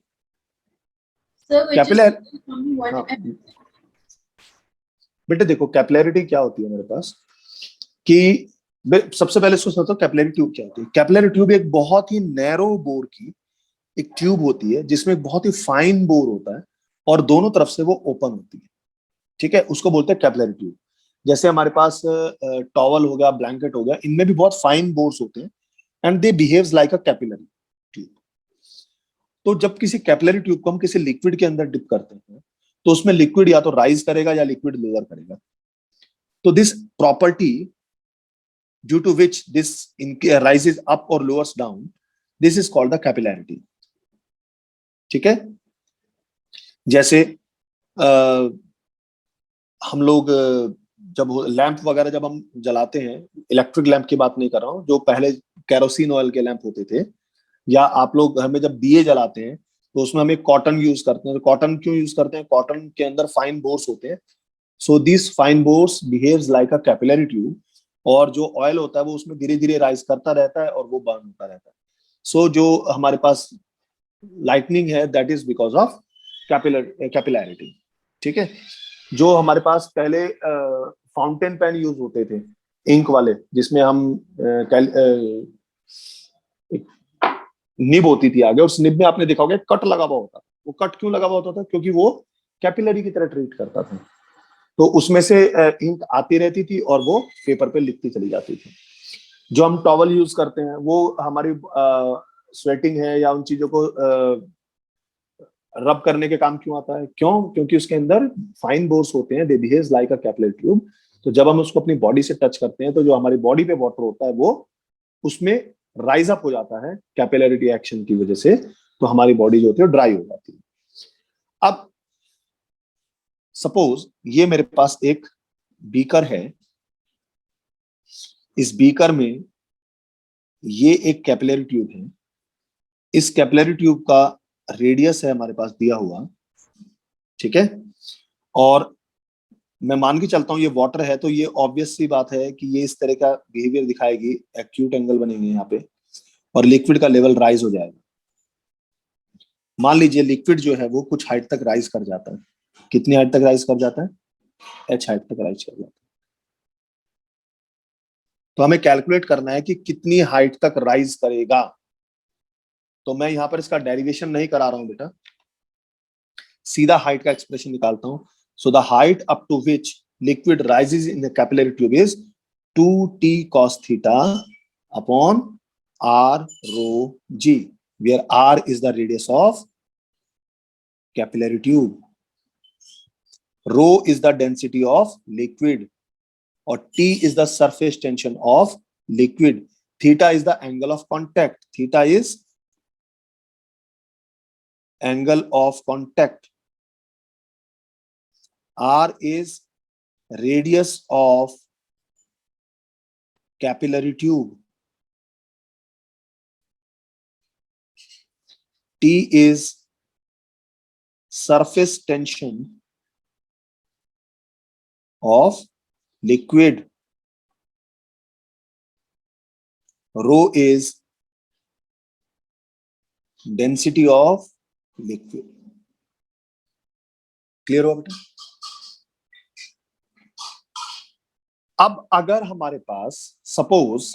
Sir, which is कैपिलर, only one. हाँ बेटे देखो कैपिलैरिटी क्या होती है मेरे पास कि सबसे पहले इसको समझो कैपिलरी ट्यूब क्या होती है। कैपिलरी ट्यूब एक बहुत ही नैरो बोर की एक ट्यूब होती है जिसमें एक बहुत ही फाइन बोर होता है और दोनों तरफ से वो ओपन होती है। ठीक है, उसको बोलते हैं कैपिलरी ट्यूब। जैसे हमारे पास टॉवल हो गया, ब्लैंकेट हो गया, इनमें भी बहुत फाइन बोर्स होते हैं and they behaves like a capillary tube. तो जब किसी कैपिलरी ट्यूब को हम किसी लिक्विड के अंदर डिप करते हैं तो उसमें लिक्विड या तो राइज करेगा या लिक्विड लोअर करेगा। तो this property due to which this rises up or lowers down, this is called the capillarity। ठीक है, जैसे हम लोग जब लैंप वगैरह जब हम जलाते हैं, इलेक्ट्रिक लैंप की बात नहीं कर रहा हूँ, जो पहले केरोसिन ऑयल के लैंप होते थे, या आप लोग घर में जब दिए जलाते हैं तो उसमें हम एक कॉटन यूज करते हैं। तो कॉटन क्यों यूज करते हैं, कॉटन के अंदर फाइन बोर्स होते हैं। So this fine bores behaves like a capillary tube. और जो ऑयल होता है वो उसमें धीरे धीरे राइज करता रहता है और वो बर्न होता रहता है। सो जो हमारे पास लाइटनिंग है that is because of capillarity. ठीक है, जो हमारे पास पहले फाउंटेन पेन यूज होते थे इंक वाले, जिसमें हम एक निब होती थी आगे, उस निब में आपने देखा होगा कट लगा हुआ होता। वो कट क्यों लगा हुआ होता था, क्योंकि वो कैपिलरी की तरह ट्रीट करता था। तो उसमें से इंक आती रहती थी और वो पेपर पे लिखती चली जाती थी। जो हम टॉवल यूज करते हैं वो हमारी स्वेटिंग है या उन चीजों को रब करने के काम क्यों आता है, क्यों, क्योंकि उसके अंदर फाइन बोर्स होते हैं, they behaves like a capillary tube. तो जब हम उसको अपनी बॉडी से टच करते हैं तो जो हमारी बॉडी पे वाटर होता है वो उसमें राइज अप हो जाता है कैपिलैरिटी एक्शन की वजह से। तो हमारी बॉडी जो होती है ड्राई हो जाती है। अब सपोज ये मेरे पास एक बीकर है, इस बीकर में ये एक कैपिलरी ट्यूब है। इस कैपिलरी ट्यूब का रेडियस है हमारे पास दिया हुआ। ठीक है, और मैं मान के चलता हूं ये वाटर है, तो ये ऑब्वियस सी बात है कि ये इस तरह का बिहेवियर दिखाएगी, एक्यूट एंगल बनेंगे यहाँ पे और लिक्विड का लेवल राइज हो जाएगा। मान लीजिए लिक्विड जो है वो कुछ हाइट तक राइज कर जाता है। कितनी हाइट तक राइज कर जाता है, एच हाइट तक राइज कर जाता है। तो हमें कैलकुलेट करना है कि कितनी हाइट तक राइज करेगा। तो मैं यहां पर इसका डेरिवेशन नहीं करा रहा हूं बेटा, सीधा हाइट का एक्सप्रेशन निकालता हूं। So the height up to which liquid rises in the capillary tube is 2t cos theta upon r rho g, where r is the radius of capillary tube। Rho is the density of liquid और T is the surface tension of liquid, theta is the angle of contact, theta is angle of contact, r is radius of capillary tube, t is surface tension of liquid, rho is density of liquid. Clear हुआ बेटा? अब अगर हमारे पास सपोज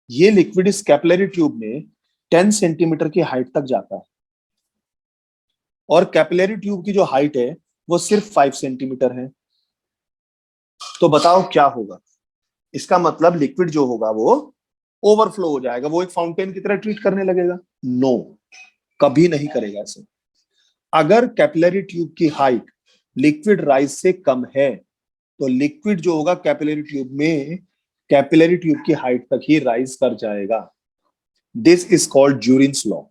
ये लिक्विड इस कैपिलरी ट्यूब में 10 सेंटीमीटर की हाइट तक जाता है और कैपिलरी ट्यूब की जो हाइट है वो सिर्फ 5 सेंटीमीटर है, तो बताओ क्या होगा? इसका मतलब लिक्विड जो होगा वो ओवरफ्लो हो जाएगा, वो एक फाउंटेन की तरह ट्रीट करने लगेगा? नो, कभी नहीं करेगा ऐसे। अगर कैपिलरी ट्यूब की हाइट लिक्विड राइज से कम है तो लिक्विड जो होगा कैपिलरी ट्यूब में कैपिलरी ट्यूब की हाइट तक ही राइज कर जाएगा। This is called Jurin's law.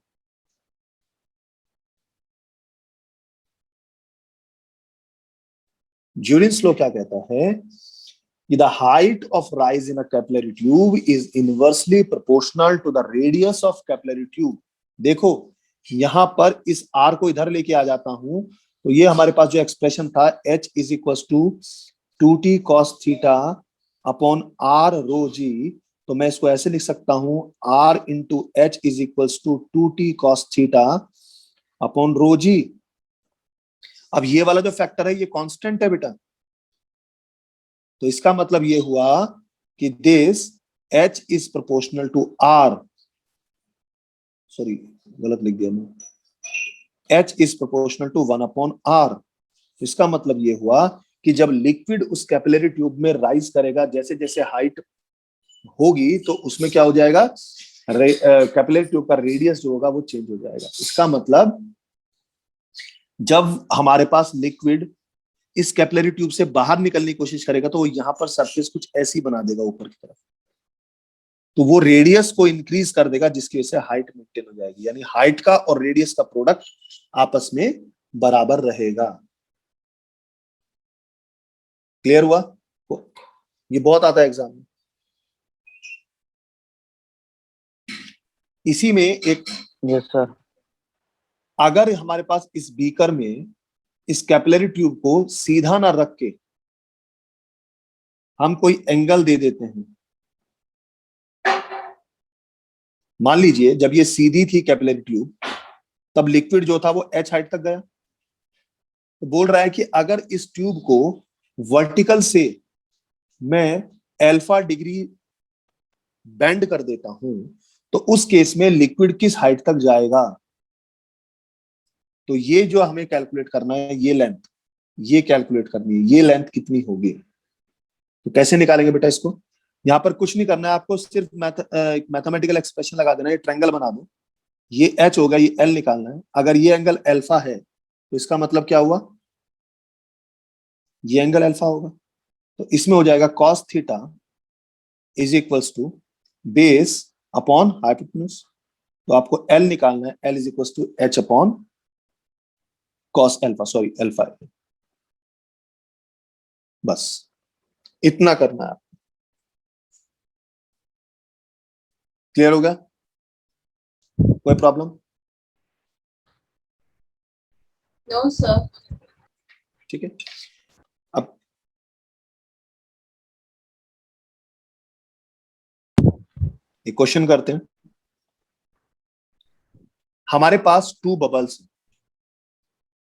Jurin's law क्या कहता है? The height of rise in a capillary tube is inversely proportional to the radius of capillary tube. देखो यहां पर इस r को इधर लेके आ जाता हूं तो ये हमारे पास जो एक्सप्रेशन था h is equal to 2t cos theta upon r rho g, तो मैं इसको ऐसे लिख सकता हूं r into h is equal to 2t cos theta upon rho g। अब ये वाला जो फैक्टर है ये कांस्टेंट है बेटा, तो इसका मतलब ये हुआ कि this h is proportional to r, sorry गलत लिख दिया मैं, h is proportional to 1 upon r। इसका मतलब ये हुआ कि जब लिक्विड उस कैपिलरी ट्यूब में राइज करेगा, जैसे जैसे हाइट होगी तो उसमें क्या हो जाएगा, कैपिलरी ट्यूब का रेडियस जो होगा वो चेंज हो जाएगा। इसका मतलब जब हमारे पास लिक्विड इस कैपिलरी ट्यूब से बाहर निकलने की कोशिश करेगा तो वो यहां पर सरफेस कुछ ऐसी बना देगा ऊपर की तरफ, तो वो रेडियस को इंक्रीज कर देगा जिसकी वजह से हाइट मेंटेन हो जाएगी, यानी हाइट का और रेडियस का प्रोडक्ट आपस में बराबर रहेगा। क्लियर हुआ? ये बहुत आता है एग्जाम में। इसी में एक, यस सर, अगर हमारे पास इस बीकर में इस कैपिलरी ट्यूब को सीधा ना रख के हम कोई एंगल दे देते हैं, मान लीजिए जब ये सीधी थी कैपिलरी ट्यूब तब लिक्विड जो था वो h हाइट तक गया, तो बोल रहा है कि अगर इस ट्यूब को वर्टिकल से मैं अल्फा डिग्री बेंड कर देता हूं तो उस केस में लिक्विड किस हाइट तक जाएगा। तो ये जो हमें कैलकुलेट करना है, ये लेंथ, ये कैलकुलेट करनी है, ये लेंथ कितनी होगी। तो कैसे निकालेंगे बेटा इसको? यहाँ पर कुछ नहीं करना है आपको, सिर्फ मैथमेटिकल एक्सप्रेशन लगा देना है, ट्रायंगल बना दो, ये h होगा, ये l निकालना है। अगर ये एंगल अल्फा है तो इसका मतलब क्या हुआ, ये एंगल अल्फा होगा, तो इसमें हो जाएगा cos theta is equals to base upon hypotenuse. तो आपको l निकालना है, l is equals to h upon cos alpha, sorry alpha, बस इतना करना है। क्लियर हो गया? कोई प्रॉब्लम? No, sir. ठीक है, अब एक क्वेश्चन करते हैं। हमारे पास 2 बबल्स,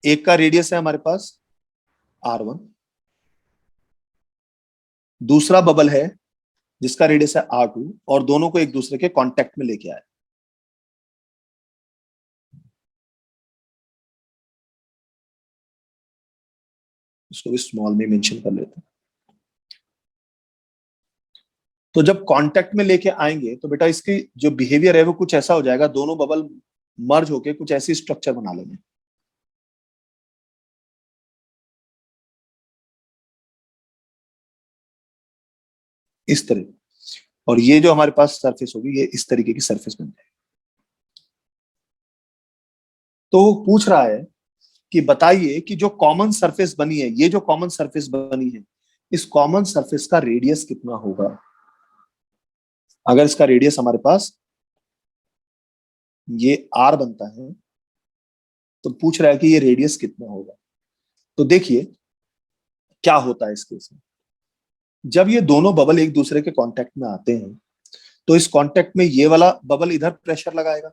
एक का रेडियस है हमारे पास r1, दूसरा बबल है जिसका रेडियस है r2, और दोनों को एक दूसरे के कांटेक्ट में लेके आए। इसको भी स्मॉल में मेंशन कर लेते हैं। तो जब कांटेक्ट में लेके आएंगे तो बेटा इसकी जो बिहेवियर है वो कुछ ऐसा हो जाएगा, दोनों बबल मर्ज होके कुछ ऐसी स्ट्रक्चर बना लेंगे। इस तरह, और ये जो हमारे पास सरफेस होगी ये इस तरीके की सरफेस बन जाएगी। तो वो पूछ रहा है कि बताइए कि जो कॉमन सरफेस बनी है, ये जो कॉमन सरफेस बनी है, इस कॉमन सरफेस का रेडियस कितना होगा। अगर इसका रेडियस हमारे पास ये r बनता है तो पूछ रहा है कि ये रेडियस कितना होगा। तो देखिए क्या होता है इस केस में, जब ये दोनों बबल एक दूसरे के कांटेक्ट में आते हैं तो इस कांटेक्ट में ये वाला बबल इधर प्रेशर लगाएगा,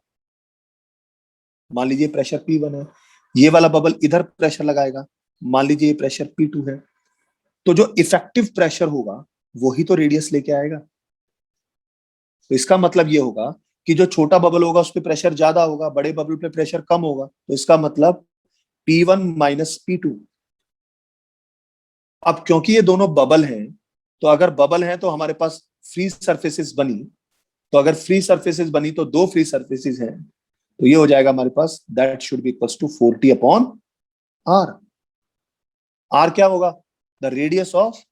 मान लीजिए प्रेशर P1 है, ये वाला बबल इधर प्रेशर लगाएगा, मान लीजिए ये प्रेशर P2 है। तो जो इफेक्टिव प्रेशर होगा वही तो रेडियस लेके आएगा। तो इसका मतलब ये होगा कि जो छोटा बबल होगा उस पर प्रेशर ज्यादा होगा, बड़े बबल पे प्रेशर कम होगा। तो इसका मतलब P1 माइनस P2। अब क्योंकि ये दोनों बबल हैं, तो अगर बबल हैं तो हमारे पास फ्री सरफेसेस बनी, तो अगर फ्री सरफेसेस बनी तो दो फ्री सरफेसेस हैं, तो ये हो जाएगा हमारे पास that should be equals to 40 upon R. R क्या होगा, the radius of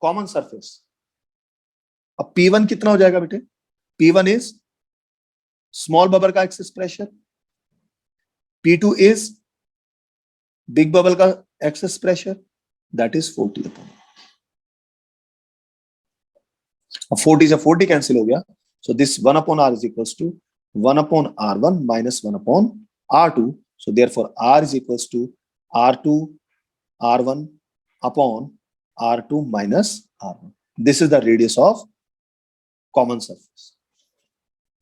common surface. अब P1 कितना हो जाएगा बेटे, P1 इज स्मॉल बबल का excess pressure, P2 is big bubble का excess pressure, that is 40 upon. अब 40 से 40 कैंसिल हो गया, so this 1 upon r is equals to 1 upon r1 minus 1 upon r2, so therefore r is equals to r2 r1 upon r2 minus r1। This is the radius of common surface.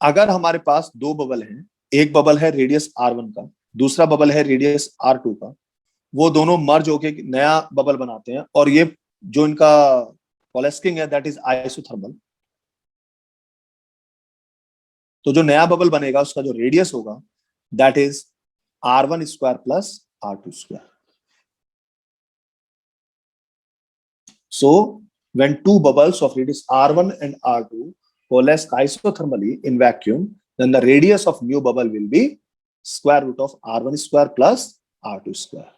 अगर हमारे पास दो बबल हैं, एक बबल है रेडियस r1 का, दूसरा बबल है रेडियस r2 का, वो दोनों मर्ज होके नया बबल बनाते हैं, और ये जो इनका कोलेस्किंग है दैट इज आइसोथर्मल। तो जो नया बबल बनेगा उसका जो रेडियस होगा that is r1 square plus r2 square. So when two bubbles of radius r1 and r2 coalesce isothermally in vacuum, then the radius of new bubble will be square root of r1 square plus r2 square.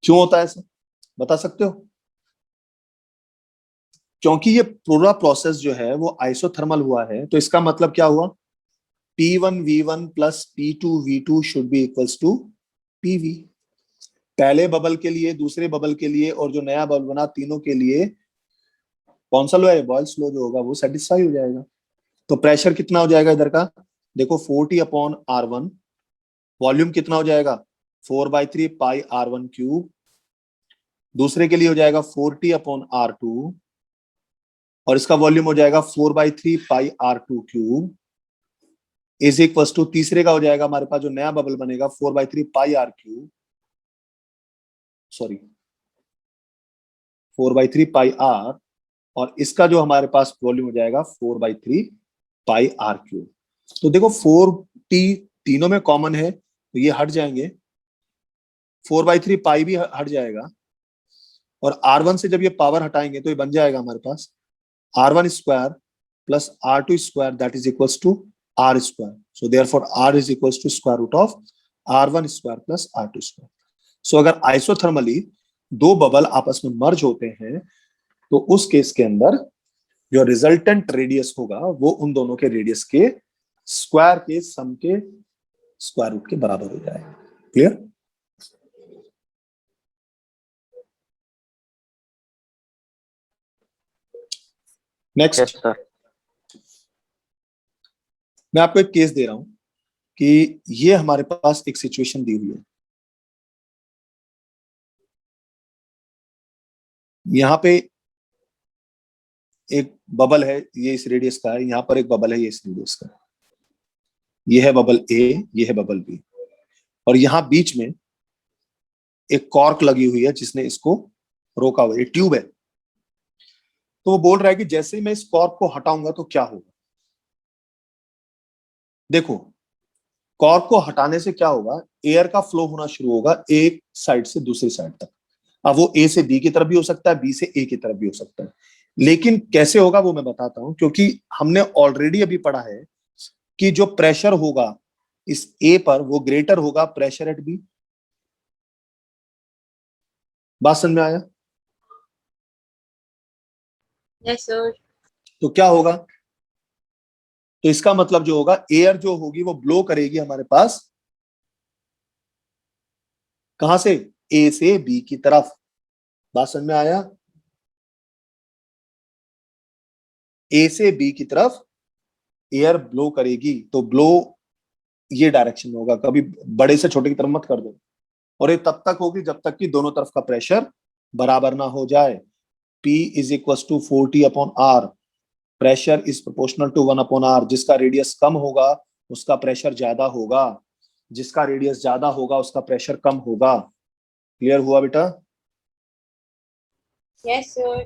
क्यों होता है ऐसा, बता सकते हो? क्योंकि ये पूरा प्रोसेस जो है वो आइसोथर्मल हुआ है। तो इसका मतलब क्या हुआ, P1V1 plus P2V2 should be equals to PV। पहले बबल के लिए, दूसरे बबल के लिए, और जो नया बबल बना, तीनों के लिए कौन सा लो है, बॉयल्स लो जो होगा वो सेटिस्फाई हो जाएगा। तो प्रेशर कितना हो जाएगा इधर का, देखो 40 अपॉन r1, वॉल्यूम कितना हो जाएगा 4/3 पाई r1 क्यूब, दूसरे के लिए हो जाएगा 40 अपॉन r2, और इसका वॉल्यूम हो जाएगा 4/3 pi r2 cube, is equal to तीसरे का हो जाएगा हमारे पास जो नया बबल बनेगा 4/3 पाई r क्यूब, सॉरी 4/3 पाई r, और इसका जो हमारे पास वॉल्यूम हो जाएगा 4/3 पाई r क्यूब। तो देखो 4t तीनों में कॉमन है तो ये हट जाएंगे, 4/3 पाई भी हट जाएगा, और r1 से जब ये पावर हटाएंगे तो ये बन जाएगा हमारे पास r1 square plus r2 square that is equals to r square. So therefore r is equals to square root of r1 square plus r2 square. So अगर आइसोथर्मली दो बबल आपस में मर्ज होते हैं तो उस केस के अंदर जो रिजल्टेंट रेडियस होगा वो उन दोनों के रेडियस के स्क्वायर के सम के स्क्वायर रूट के बराबर हो जाएगा। क्लियर? नेक्स्ट, मैं आपको एक केस दे रहा हूं कि ये हमारे पास एक सिचुएशन दी हुई है, यहां पे एक बबल है, ये इस रेडियस का है, यहां पर एक बबल है, ये इस रेडियस का है, ये है बबल ए, ये है बबल बी, और यहां बीच में एक कॉर्क लगी हुई है जिसने इसको रोका हुआ है, ये ट्यूब है। तो वो बोल रहा है कि जैसे ही मैं इस कॉर्क को हटाऊंगा तो क्या होगा। देखो कॉर्क को हटाने से क्या होगा, एयर का फ्लो होना शुरू होगा एक साइड से दूसरी साइड तक। अब वो ए से बी की तरफ भी हो सकता है, बी से ए की तरफ भी हो सकता है, लेकिन कैसे होगा वो मैं बताता हूं, क्योंकि हमने ऑलरेडी अभी पढ़ा है कि जो प्रेशर होगा इस ए पर वो ग्रेटर होगा प्रेशर एट बी। बात समझ में आया? Yes, sir. तो क्या होगा, तो इसका मतलब जो होगा, एयर जो होगी वो ब्लो करेगी हमारे पास, कहां से, ए से बी की तरफ। बात समझ में आया? ए से बी की तरफ एयर ब्लो करेगी, तो ब्लो ये डायरेक्शन में होगा, कभी बड़े से छोटे की तरफ मत कर दो। और ये तब तक होगी जब तक कि दोनों तरफ का प्रेशर बराबर ना हो जाए। P is equal to 40 upon r, pressure is proportional to 1 upon r. जिसका रेडियस कम होगा उसका प्रेशर ज्यादा होगा, जिसका रेडियस ज्यादा होगा उसका प्रेशर कम होगा। क्लियर हुआ बेटा? Yes, sir.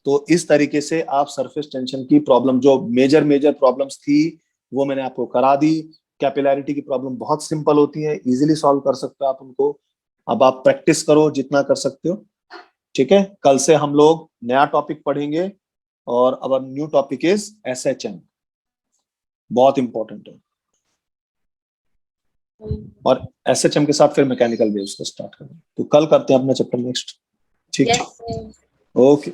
तो इस तरीके से आप सरफेस टेंशन की प्रॉब्लम, जो मेजर मेजर प्रॉब्लम्स थी वो मैंने आपको करा दी। कैपिलैरिटी की प्रॉब्लम बहुत सिंपल होती है, इजीली सॉल्व कर सकते हो आप उनको। अब आप प्रैक्टिस करो जितना कर सकते हो, ठीक है? कल से हम लोग नया टॉपिक पढ़ेंगे, और अब न्यू टॉपिक इज SHM, बहुत इंपॉर्टेंट है। और SHM के साथ फिर मैकेनिकल वेव्स को स्टार्ट करेंगे। तो कल करते हैं अपना चैप्टर नेक्स्ट, ठीक? Yes, sir. ओके।